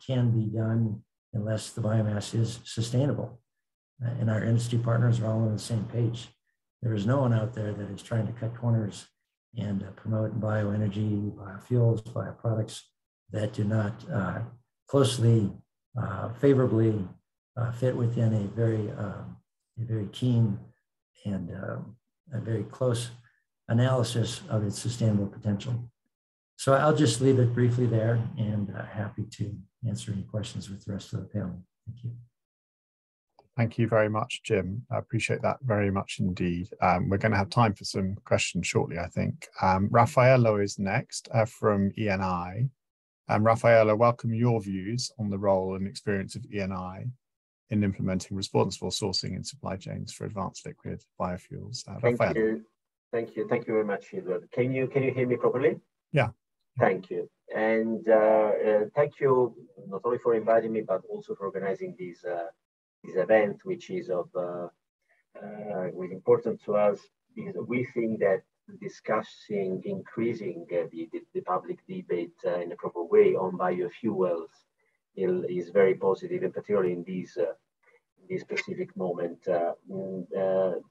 can be done unless the biomass is sustainable. And our industry partners are all on the same page. There is no one out there that is trying to cut corners and promote bioenergy, biofuels, bioproducts that do not closely, favorably fit within a very keen and a very close analysis of its sustainable potential. So I'll just leave it briefly there, and happy to answer any questions with the rest of the panel. Thank you. Thank you very much, Jim. I appreciate that very much indeed. We're going to have time for some questions shortly, I think. Raffaello is next from ENI. Raffaello, welcome your views on the role and experience of ENI in implementing responsible sourcing in supply chains for advanced liquid biofuels. Thank you. Thank you very much, Edward. Can you hear me properly? Yeah. Thank you. And thank you not only for inviting me, but also for organizing this event, which is of really important to us, because we think that discussing increasing the public debate in a proper way on biofuels is very positive, and particularly in this specific moment.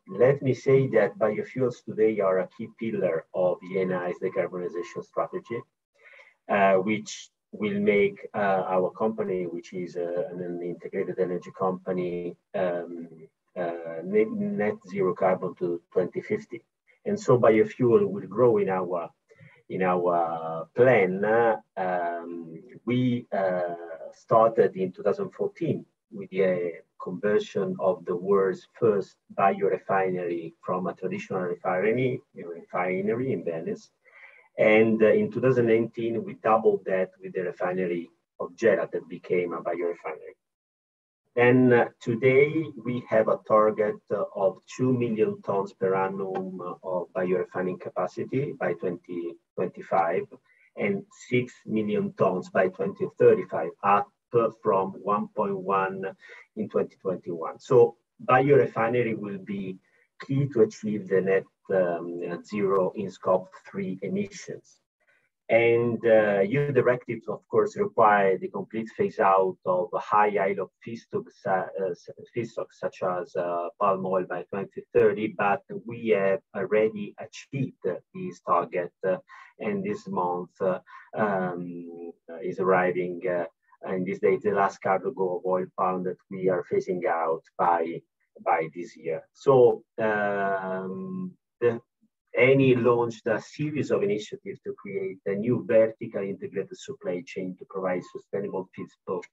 Let me say that biofuels today are a key pillar of ENI's decarbonization strategy, which will make our company, which is an integrated energy company, net zero carbon to 2050. And so biofuel will grow in our plan. We started in 2014 with the conversion of the world's first biorefinery from a traditional refinery in Venice. And in 2019, we doubled that with the refinery of Gela that became a biorefinery. And today we have a target of 2 million tons per annum of biorefining capacity by 2025 and 6 million tons by 2035, up from 1.1 in 2021. So biorefinery will be key to achieve the net zero in scope 3 emissions. And EU directives, of course, require the complete phase out of high ILOC feedstocks such as palm oil by 2030, but we have already achieved this target, and this month is arriving, and this day, the last cargo of oil palm that we are phasing out by this year. So ENI launched a series of initiatives to create a new vertically integrated supply chain to provide sustainable feedstock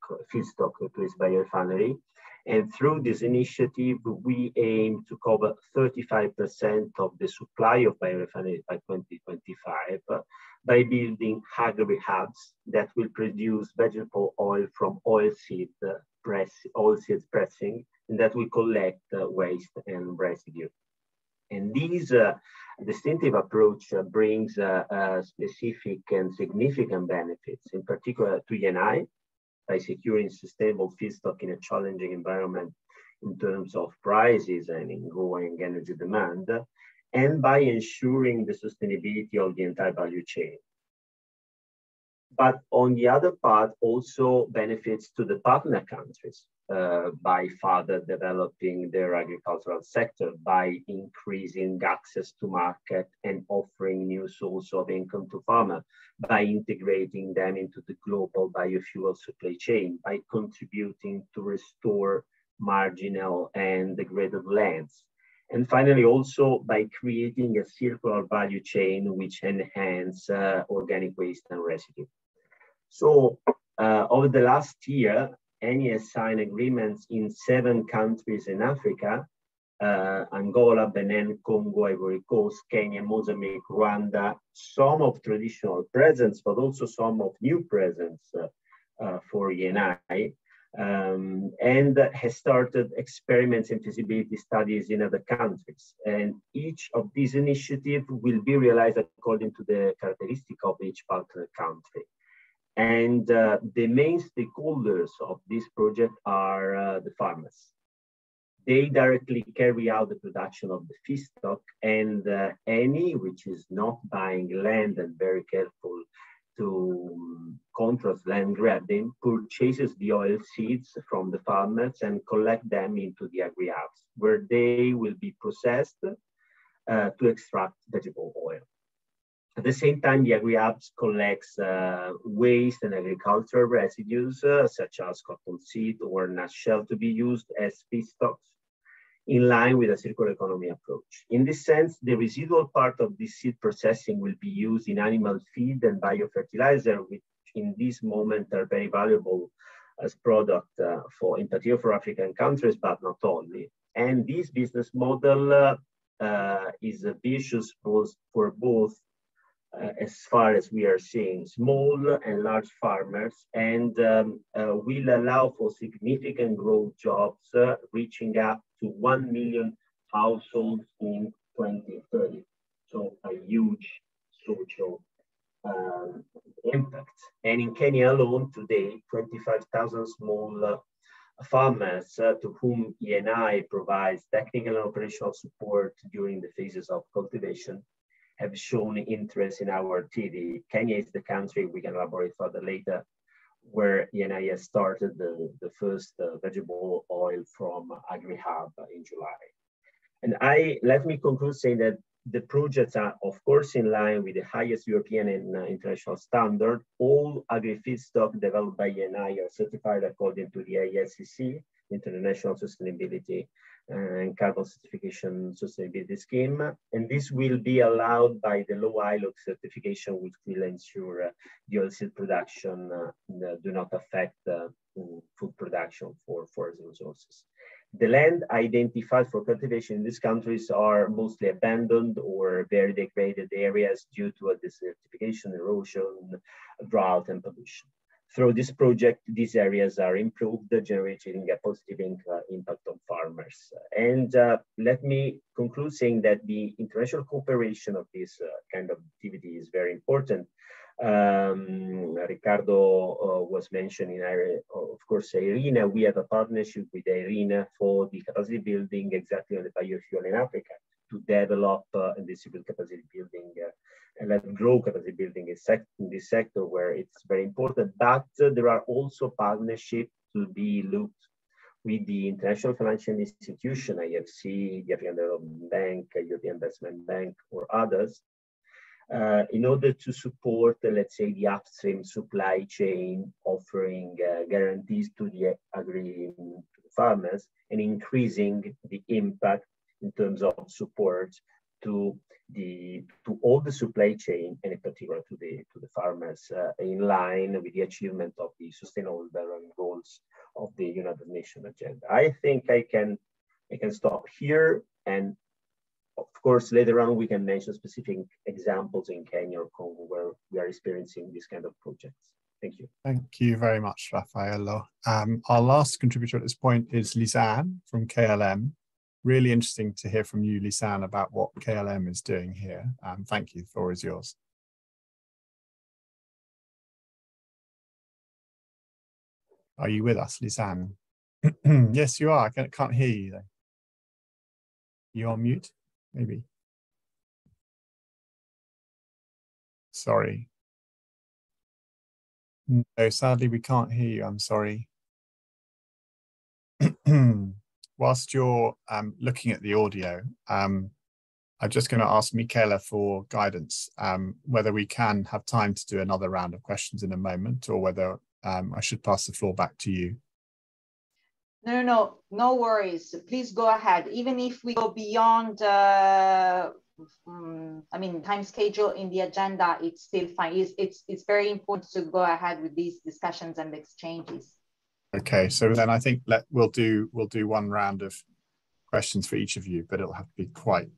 to its biorefinery. And through this initiative, we aim to cover 35% of the supply of biorefinery by 2025 by building agri-hubs that will produce vegetable oil from oilseed pressing, and that will collect waste and residue. And this distinctive approach brings specific and significant benefits, in particular to ENI, by securing sustainable feedstock in a challenging environment in terms of prices and in growing energy demand, and by ensuring the sustainability of the entire value chain. But on the other part, also benefits to the partner countries, by further developing their agricultural sector, by increasing access to market and offering new sources of income to farmers, by integrating them into the global biofuel supply chain, by contributing to restore marginal and degraded lands. And finally, also by creating a circular value chain which enhance organic waste and residue. So over the last year, Eni has signed agreements in 7 countries in Africa, Angola, Benin, Congo, Ivory Coast, Kenya, Mozambique, Rwanda, some of traditional presence, but also some of new presence for Eni. And has started experiments and feasibility studies in other countries. And each of these initiatives will be realized according to the characteristic of each partner country. And the main stakeholders of this project are the farmers. They directly carry out the production of the feedstock, and Eni, which is not buying land and very careful to contrast land grabbing, purchases the oil seeds from the farmers and collect them into the agri-hubs, where they will be processed to extract vegetable oil. At the same time, the agri-hubs collects waste and agricultural residues, such as cotton seed or nutshell, to be used as feedstocks in line with a circular economy approach. In this sense, the residual part of this seed processing will be used in animal feed and biofertilizer, which in this moment are very valuable as product for, in particular for African countries, but not only. And this business model is vicious for both, as far as we are seeing, small and large farmers, and will allow for significant growth jobs, reaching up to 1 million households in 2030. So a huge social impact. And in Kenya alone today, 25,000 small farmers to whom Eni provides technical and operational support during the phases of cultivation have shown interest in our activity. Kenya is the country, we can elaborate further later, where Eni has started the first vegetable oil from AgriHub in July. And let me conclude saying that the projects are, of course, in line with the highest European and international standard. All agri-feedstock developed by Eni are certified according to the ISCC, International Sustainability and Carbon Certification Sustainability Scheme. And this will be allowed by the low ILOC certification, which will ensure the oilseed production do not affect food production for forest resources. The land identified for cultivation in these countries are mostly abandoned or very degraded areas due to a desertification, erosion, drought, and pollution. Through this project, these areas are improved, generating a positive impact on farmers. And let me conclude saying that the international cooperation of this kind of activity is very important. Ricardo was mentioning, of course, IRENA. We have a partnership with IRENA for the capacity building exactly on the biofuel in Africa to develop and distribute capacity building and let grow capacity building in this sector where it's very important. But there are also partnerships to be looked with the international financial institution, IFC, the African Development Bank, European Investment Bank, or others, in order to support, let's say, the upstream supply chain, offering guarantees to the farmers and increasing the impact in terms of support to all the supply chain, and in particular to the farmers, in line with the achievement of the Sustainable Development Goals of the United Nations agenda. I think I can stop here, and of course later on we can mention specific examples in Kenya or Congo where we are experiencing this kind of projects. Thank you. Thank you very much, Raffaello. Our last contributor at this point is Lisanne from KLM. Really interesting to hear from you, Lisanne, about what KLM is doing here. Thank you. The floor is yours. Are you with us, Lisanne? Yes, you are. I can't hear you though. You on mute, maybe? Sorry. No, sadly, we can't hear you. I'm sorry. whilst you're looking at the audio, I'm just going to ask Michela for guidance, whether we can have time to do another round of questions in a moment, or whether I should pass the floor back to you. No worries. Please go ahead. Even if we go beyond, time schedule in the agenda, it's still fine. It's very important to go ahead with these discussions and exchanges. Okay, so then I think we'll do one round of questions for each of you, but it'll have to be quite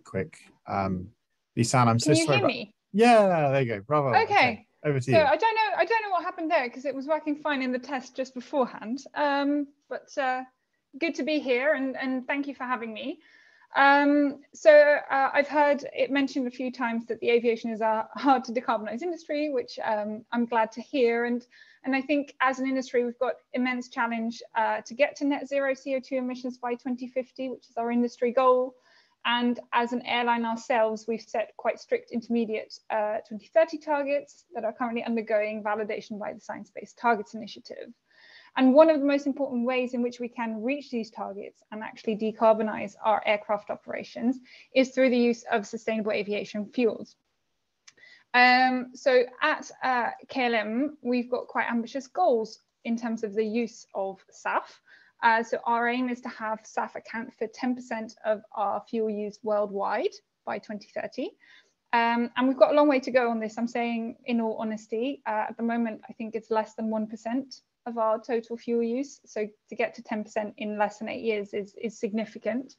quick. Lisanne, I'm so sorry. Can you hear me? Yeah, there you go. Bravo. Okay. Over to you. I don't know what happened there, because it was working fine in the test just beforehand. But good to be here, and thank you for having me. I've heard it mentioned a few times that the aviation is a hard to decarbonize industry, which I'm glad to hear. And I think as an industry, we've got immense challenge to get to net zero CO2 emissions by 2050, which is our industry goal. And as an airline ourselves, we've set quite strict intermediate 2030 targets that are currently undergoing validation by the Science Based Targets Initiative. And one of the most important ways in which we can reach these targets and actually decarbonize our aircraft operations is through the use of sustainable aviation fuels. So at KLM, we've got quite ambitious goals in terms of the use of SAF. So our aim is to have SAF account for 10% of our fuel used worldwide by 2030. And we've got a long way to go on this. I'm saying, in all honesty, at the moment, I think it's less than 1% of our total fuel use. So to get to 10% in less than 8 years is significant.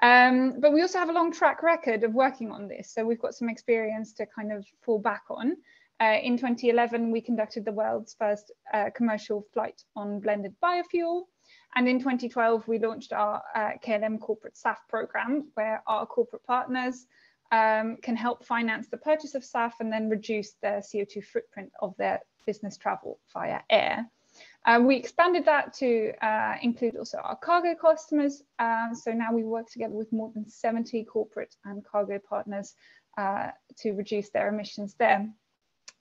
But we also have a long track record of working on this. So we've got some experience to kind of fall back on. In 2011, we conducted the world's first commercial flight on blended biofuel. And in 2012, we launched our KLM corporate SAF program, where our corporate partners can help finance the purchase of SAF and then reduce their CO2 footprint of their business travel via air. We expanded that to include also our cargo customers. So now we work together with more than 70 corporate and cargo partners to reduce their emissions there.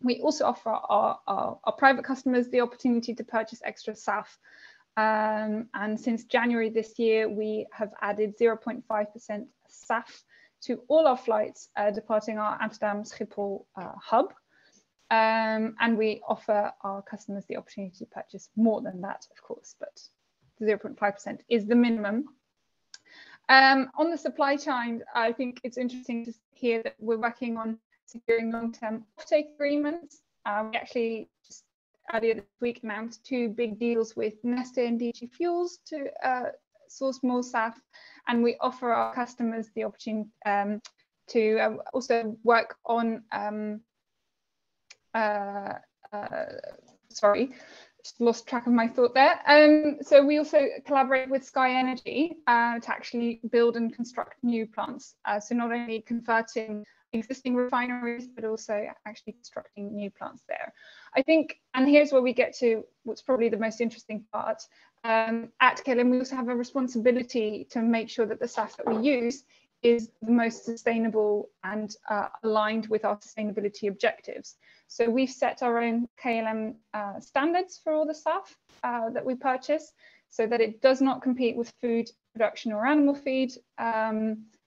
We also offer our private customers the opportunity to purchase extra SAF. And since January this year, we have added 0.5% SAF to all our flights departing our Amsterdam Schiphol hub. And we offer our customers the opportunity to purchase more than that, of course, but 0.5% is the minimum. On the supply chain, I think it's interesting to hear that we're working on securing long-term offtake agreements. We actually just earlier this week announced 2 big deals with Neste and DG Fuels to source more SAF, and we offer our customers the opportunity to also work on sorry, just lost track of my thought there. So we also collaborate with Sky Energy to actually build and construct new plants. So not only converting existing refineries, but also actually constructing new plants there. I think, and here's where we get to what's probably the most interesting part. At KLM, we also have a responsibility to make sure that the SAF that we use is the most sustainable and aligned with our sustainability objectives. So we've set our own KLM standards for all the SAF that we purchase, so that it does not compete with food production or animal feed.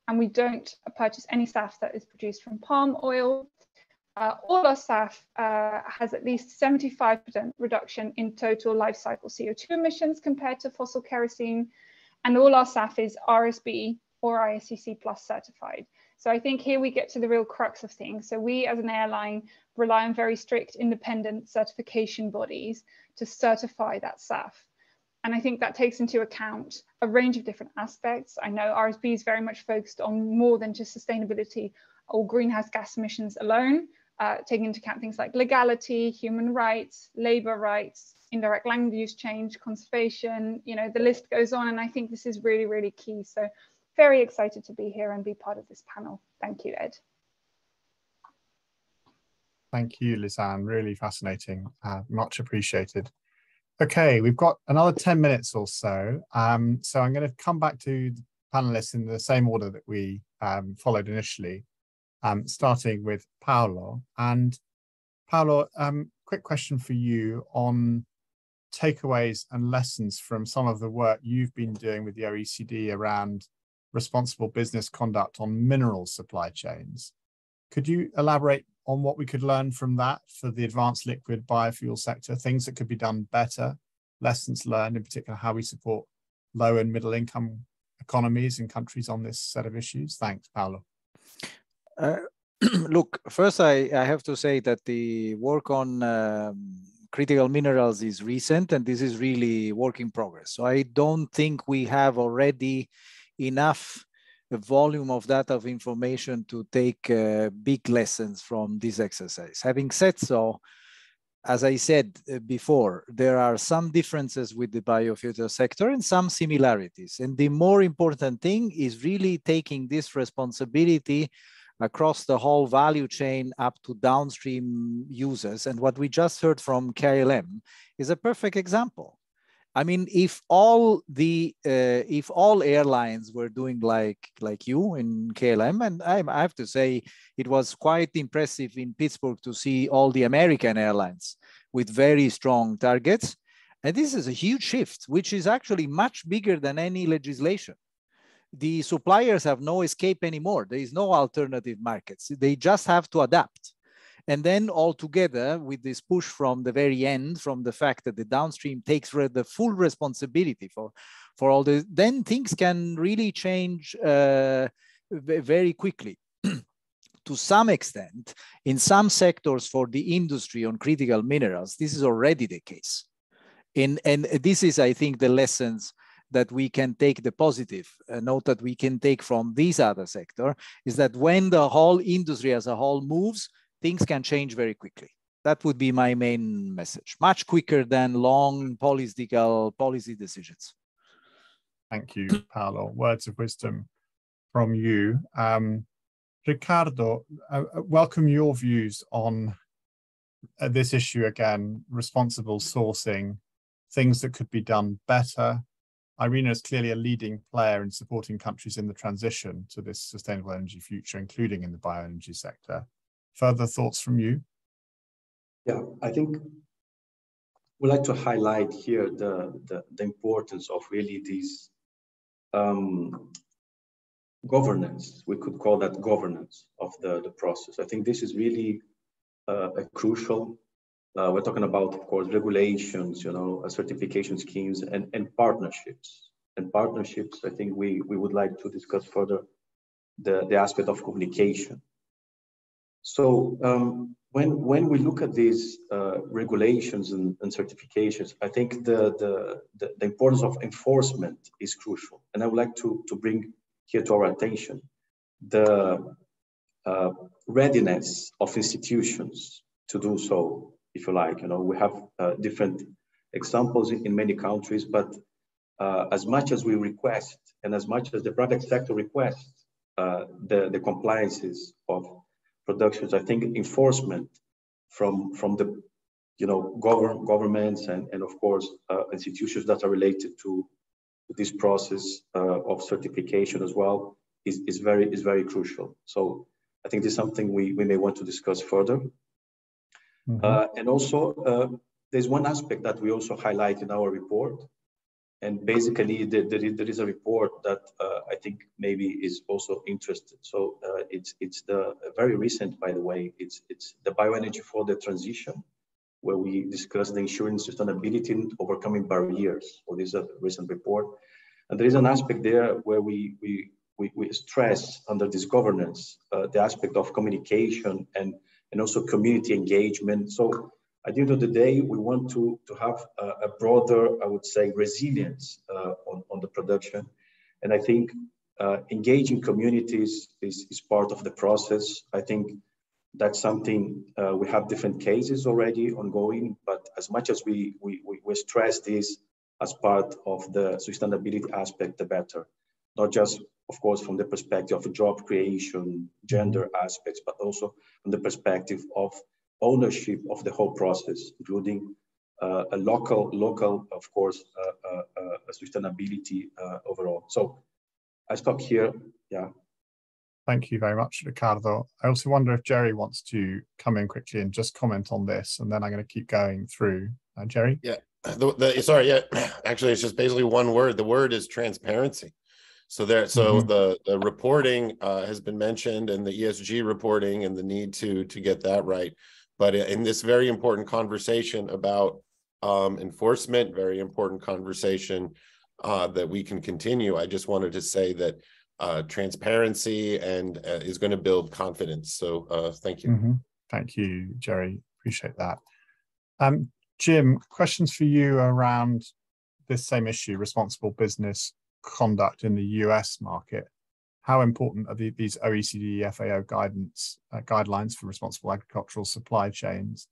And we don't purchase any SAF that is produced from palm oil. All our SAF has at least 75% reduction in total life cycle CO2 emissions compared to fossil kerosene. And all our SAF is RSB or ISCC Plus certified. So I think here we get to the real crux of things. So we as an airline rely on very strict independent certification bodies to certify that SAF. And I think that takes into account a range of different aspects. I know RSB is very much focused on more than just sustainability or greenhouse gas emissions alone, taking into account things like legality, human rights, labor rights, indirect land use change, conservation, you know, the list goes on. And I think this is really, really key. So very excited to be here and be part of this panel. Thank you, Ed. Thank you, Lisanne. Really fascinating. Much appreciated. Okay, we've got another 10 minutes or so. So I'm going to come back to the panelists in the same order that we followed initially, starting with Paolo. And Paolo, quick question for you on takeaways and lessons from some of the work you've been doing with the OECD around responsible business conduct on mineral supply chains. Could you elaborate on what we could learn from that for the advanced liquid biofuel sector, things that could be done better, lessons learned, in particular how we support low and middle income economies and countries on this set of issues? Thanks, Paolo. Look, first I have to say that the work on critical minerals is recent, and this is really work in progress. So I don't think we have already enough volume of data of information to take big lessons from this exercise. Having said so, as I said before, there are some differences with the biofuel sector and some similarities. And the more important thing is really taking this responsibility across the whole value chain up to downstream users. And what we just heard from KLM is a perfect example. I mean, if all airlines were doing like you in KLM, and I have to say it was quite impressive in Pittsburgh to see all the American airlines with very strong targets. And this is a huge shift, which is actually much bigger than any legislation. The suppliers have no escape anymore. There is no alternative markets. They just have to adapt. And then all together with this push from the very end, from the fact that the downstream takes the full responsibility for all this, then things can really change very quickly. To some extent, in some sectors for the industry on critical minerals, this is already the case. And this is, I think, the lessons that we can take, the positive note that we can take from this other sector is that when the whole industry as a whole moves, things can change very quickly. That would be my main message, much quicker than long policy decisions. Thank you, Paolo. Words of wisdom from you. Ricardo, welcome your views on this issue again, responsible sourcing, things that could be done better. IRENA is clearly a leading player in supporting countries in the transition to this sustainable energy future, including in the bioenergy sector. Further thoughts from you? Yeah, I think we'd like to highlight here the importance of really these governance. We could call that governance of the process. I think this is really a crucial. We're talking about, of course, regulations, certification schemes and partnerships. And partnerships, I think we would like to discuss further the aspect of communication. So when we look at these regulations and certifications, I think the importance of enforcement is crucial. And I would like to bring here to our attention the readiness of institutions to do so, if you like. We have different examples in many countries, but as much as we request and as much as the private sector requests the compliances of productions, I think enforcement from the governments and of course institutions that are related to this process of certification as well is very crucial. So I think this is something we may want to discuss further. Mm-hmm. And also there's one aspect that we also highlight in our report, and basically there is a report that I think maybe is also interested. So it's the very recent, by the way, it's the bioenergy for the transition, where we discuss the ensuring sustainability and overcoming barriers. So this is a recent report, and there is an aspect there where we stress under this governance the aspect of communication and also community engagement. So at the end of the day, we want to have a broader, I would say, resilience on the production. And I think engaging communities is part of the process. I think that's something we have different cases already ongoing, but as much as we stress this as part of the sustainability aspect, the better. Not just, of course, from the perspective of job creation, gender aspects, but also from the perspective of ownership of the whole process, including a local, of course, sustainability overall. So I stop here. Yeah. Thank you very much, Ricardo. I also wonder if Jerry wants to come in quickly and just comment on this, and then I'm going to keep going through. Jerry? Yeah. Sorry, yeah, actually, it's just basically one word. The word is transparency. So the reporting has been mentioned, and the ESG reporting, and the need to get that right. But in this very important conversation about enforcement, very important conversation that we can continue, I just wanted to say that transparency and is going to build confidence. So thank you. Thank you, Jerry. Appreciate that. Jim, questions for you around this same issue, responsible business conduct in the US market. How important are these OECD FAO guidelines for responsible agricultural supply chains?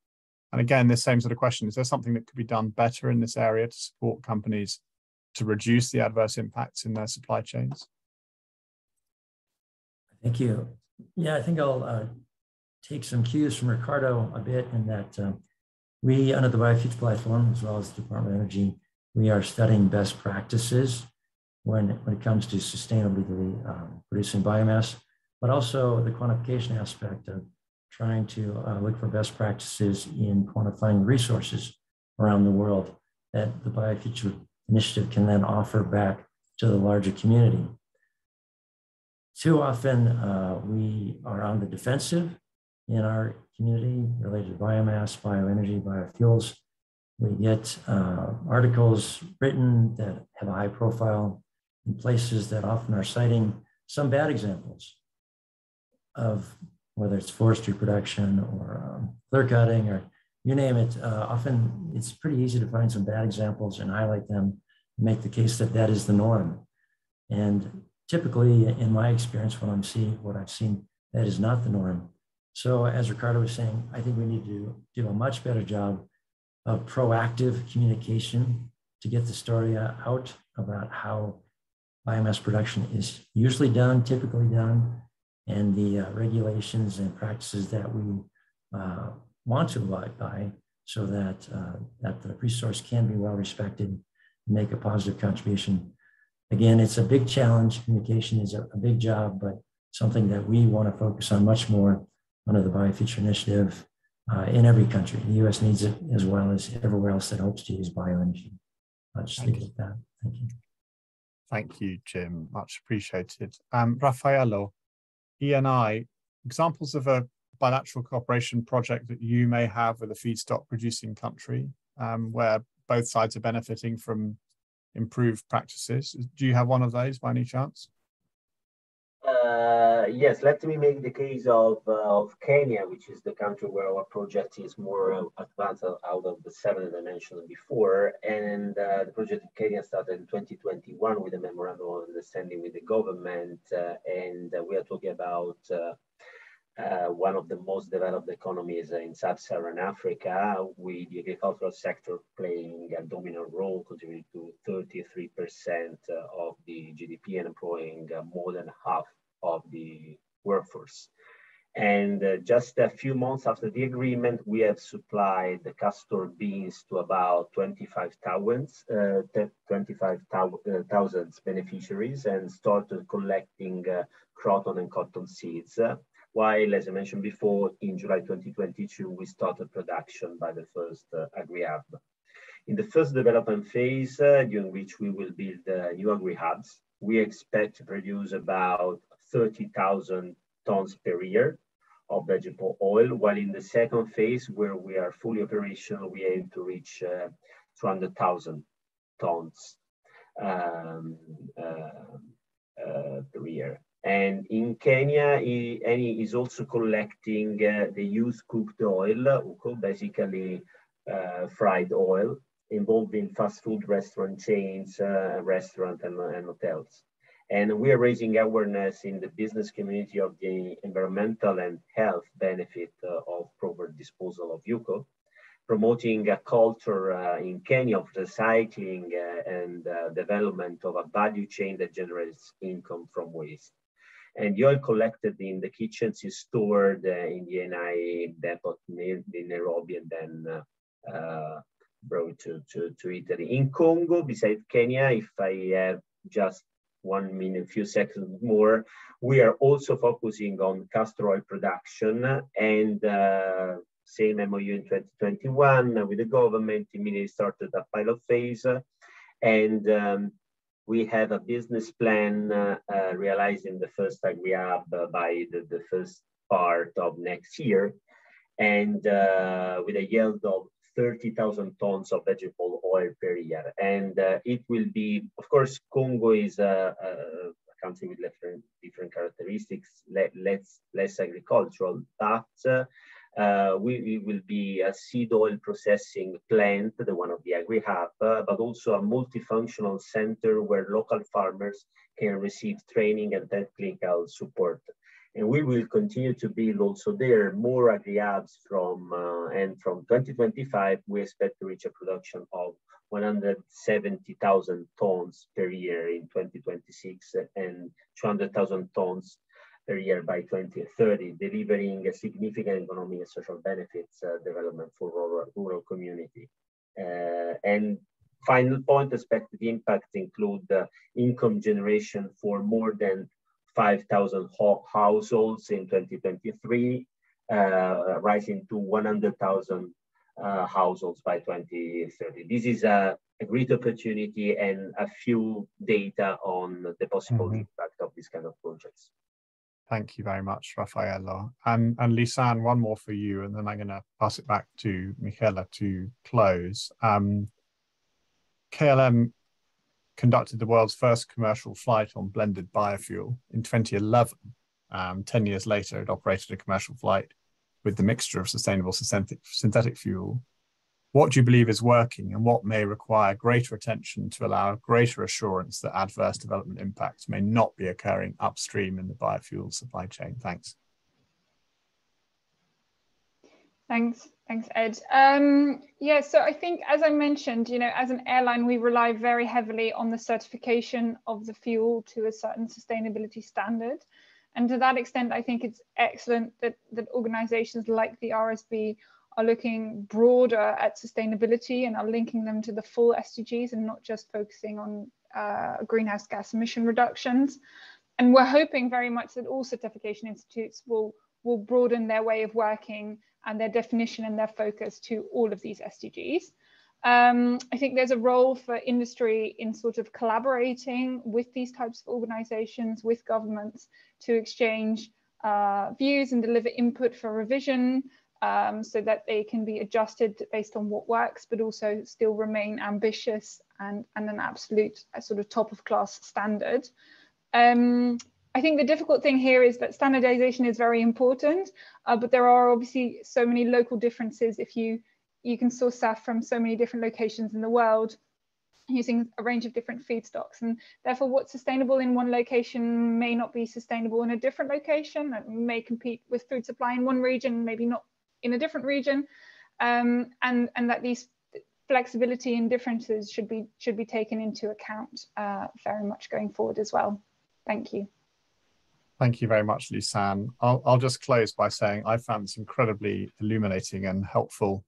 And again, this same sort of question, is there something that could be done better in this area to support companies to reduce the adverse impacts in their supply chains? Thank you. Yeah, I think I'll take some cues from Ricardo a bit in that we, under the Biofuture platform, as well as the Department of Energy, we are studying best practices when it comes to sustainably producing biomass, but also the quantification aspect of trying to look for best practices in quantifying resources around the world that the Biofuture initiative can then offer back to the larger community. Too often, we are on the defensive in our community related to biomass, bioenergy, biofuels. We get articles written that have a high profile in places that often are citing some bad examples of whether it's forestry production or clear cutting or you name it. Often it's pretty easy to find some bad examples and highlight them, and make the case that that is the norm. And typically, in my experience, what I've seen, that is not the norm. So as Ricardo was saying, I think we need to do a much better job of proactive communication to get the story out about how biomass production is usually done, typically done, and the regulations and practices that we want to abide by, so that that the resource can be well respected and make a positive contribution. Again, it's a big challenge. Communication is a big job, but something that we want to focus on much more under the Biofuture Initiative in every country. The US needs it as well as everywhere else that hopes to use bioenergy. I'll just leave it at that. Thank you. Thank you, Jim. Much appreciated. Raffaello, E&I, examples of a bilateral cooperation project that you may have with a feedstock producing country where both sides are benefiting from improved practices. Do you have one of those by any chance? Yes, let me make the case of Kenya, which is the country where our project is more advanced out of the 7 that I mentioned before. And the project in Kenya started in 2021 with a memorandum of understanding with the government. And we are talking about one of the most developed economies in sub-Saharan Africa, with the agricultural sector playing a dominant role, contributing to 33% of the GDP and employing more than half of the workforce. And just a few months after the agreement, we have supplied the castor beans to about 25,000 beneficiaries and started collecting cotton and cotton seeds. While, as I mentioned before, in July 2022, we started production by the first agri-hub. In the first development phase, during which we will build new agri-hubs, we expect to produce about 30,000 tons per year of vegetable oil, while in the second phase, where we are fully operational, we aim to reach 200,000 tons per year. And in Kenya, Eni is also collecting the used cooked oil, basically fried oil, involved in fast food restaurant chains, restaurants and hotels. And we are raising awareness in the business community of the environmental and health benefit of proper disposal of UCO, promoting a culture in Kenya of recycling and development of a value chain that generates income from waste. And the oil collected in the kitchens is stored in the Eni depot in Nairobi and then brought to Italy. In Congo, besides Kenya, if I have just 1 minute, few seconds more, we are also focusing on castor oil production and same MOU in 2021 with the government, immediately started a pilot phase. And we have a business plan realizing the first agri-hub by the first part of next year, and with a yield of 30,000 tons of vegetable oil per year. And it will be, of course, Congo is a country with different characteristics, less agricultural, but we will be a seed oil processing plant, the one of the agri-hub, but also a multifunctional center where local farmers can receive training and technical support. And we will continue to build also there more agri-hubs and from 2025, we expect to reach a production of 170,000 tons per year in 2026 and 200,000 tons per year by 2030, delivering a significant economic and social benefits development for rural community. And final point, expected impacts include income generation for more than 5,000 households in 2023, rising to 100,000 households by 2030. This is a great opportunity and a few data on the possible impact of this kind of projects. Thank you very much, Raffaello. And Lisanne, one more for you, and then I'm going to pass it back to Michela to close. KLM conducted the world's first commercial flight on blended biofuel in 2011. 10 years later, it operated a commercial flight with the mixture of sustainable synthetic fuel. What do you believe is working, and what may require greater attention to allow greater assurance that adverse development impacts may not be occurring upstream in the biofuel supply chain? Thanks. Thanks, Ed. Yeah, so I think, as I mentioned, as an airline, we rely very heavily on the certification of the fuel to a certain sustainability standard. And to that extent, I think it's excellent that organizations like the RSB are looking broader at sustainability and are linking them to the full SDGs and not just focusing on greenhouse gas emission reductions. And we're hoping very much that all certification institutes will broaden their way of working and their definition and their focus to all of these SDGs. I think there's a role for industry in sort of collaborating with these types of organizations, with governments, to exchange views and deliver input for revision, so that they can be adjusted based on what works, but also still remain ambitious and an absolute sort of top of class standard. I think the difficult thing here is that standardization is very important, but there are obviously so many local differences. If you can source SAF from so many different locations in the world using a range of different feedstocks, and therefore what's sustainable in one location may not be sustainable in a different location. That may compete with food supply in one region, maybe not in a different region, and that these flexibility and differences should be taken into account very much going forward as well. Thank you. Thank you very much, Lisanne. I'll just close by saying I found this incredibly illuminating and helpful.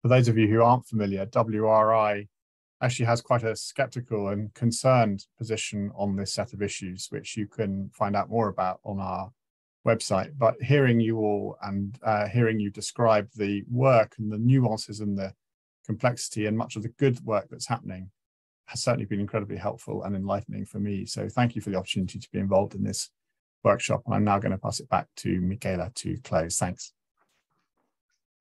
For those of you who aren't familiar, WRI actually has quite a skeptical and concerned position on this set of issues, which you can find out more about on our website. But hearing you all and hearing you describe the work and the nuances and the complexity and much of the good work that's happening has certainly been incredibly helpful and enlightening for me. So thank you for the opportunity to be involved in this workshop. And I'm now going to pass it back to Michela to close. Thanks.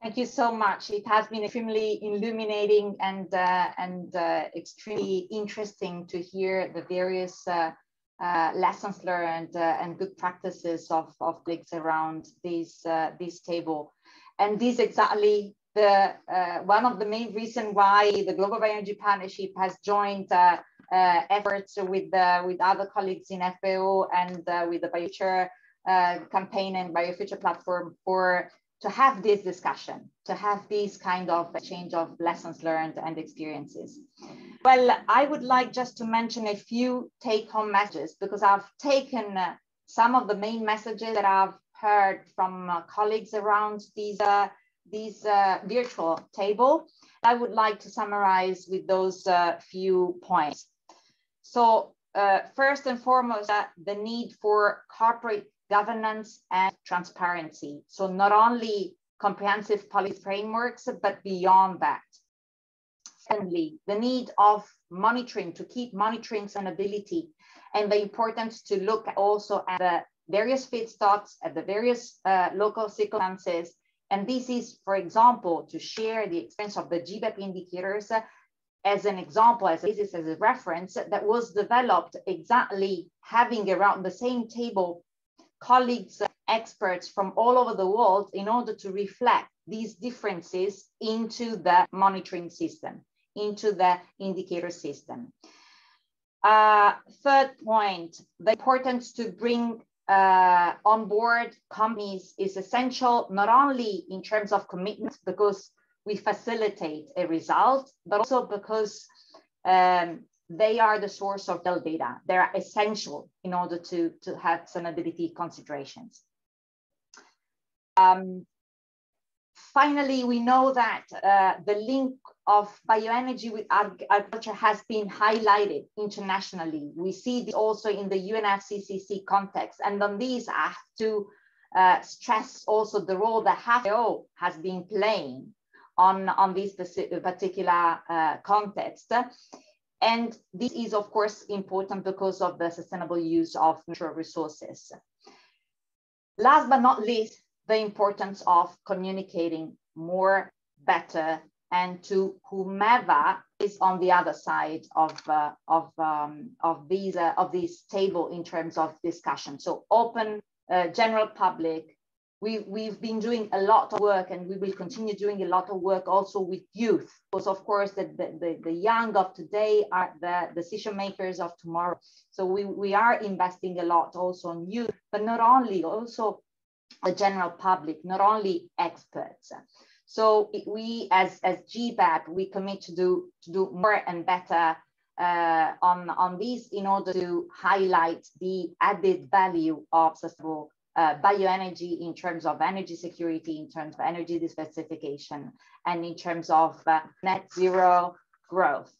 Thank you so much. It has been extremely illuminating and extremely interesting to hear the various lessons learned and good practices of colleagues around this table. And this exactly one of the main reasons why the Global Bioenergy Partnership has joined efforts with other colleagues in FAO and with the Biofuture Campaign and Biofuture Platform to have this discussion, to have this kind of exchange of lessons learned and experiences. Well, I would like just to mention a few take-home messages, because I've taken some of the main messages that I've heard from colleagues around these virtual table. I would like to summarize with those few points. So first and foremost, the need for corporate governance and transparency. So not only comprehensive policy frameworks, but beyond that. Secondly, the need of monitoring, to keep monitoring sustainability, and the importance to look also at the various feedstocks, at the various local circumstances. And this is, for example, to share the experience of the GBEP indicators as an example, as a basis, as a reference, that was developed exactly having around the same table colleagues, experts from all over the world in order to reflect these differences into the monitoring system, into the indicator system. Third point, the importance to bring on board companies is essential, not only in terms of commitment, because we facilitate a result, but also because they are the source of real data. They are essential in order to have sustainability considerations. Finally, we know that the link of bioenergy with agriculture has been highlighted internationally. We see this also in the UNFCCC context. And on these, I have to stress also the role that FAO has been playing on this particular context. And this is, of course, important because of the sustainable use of natural resources. Last but not least, the importance of communicating more, better, and to whomever is on the other side of this table in terms of discussion. So open, general public. We've been doing a lot of work, and we will continue doing a lot of work also with youth, because of course the young of today are the decision makers of tomorrow. So we are investing a lot also on youth, but not only, also the general public, not only experts. So we as GBEP, we commit to do more and better on this in order to highlight the added value of sustainable bioenergy in terms of energy security, in terms of energy diversification, and in terms of net zero growth.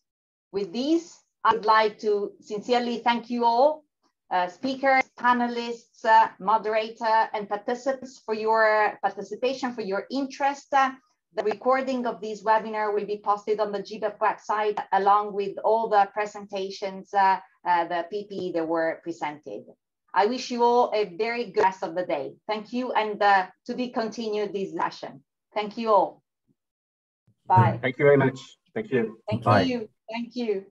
With this, I would like to sincerely thank you all, speakers, panelists, moderator, and participants for your participation, for your interest. The recording of this webinar will be posted on the GBEP website along with all the presentations, the PPE that were presented. I wish you all a very good rest of the day. Thank you, and to be continued this session. Thank you all. Bye. Thank you very much. Thank you. Thank Bye. you. Thank you.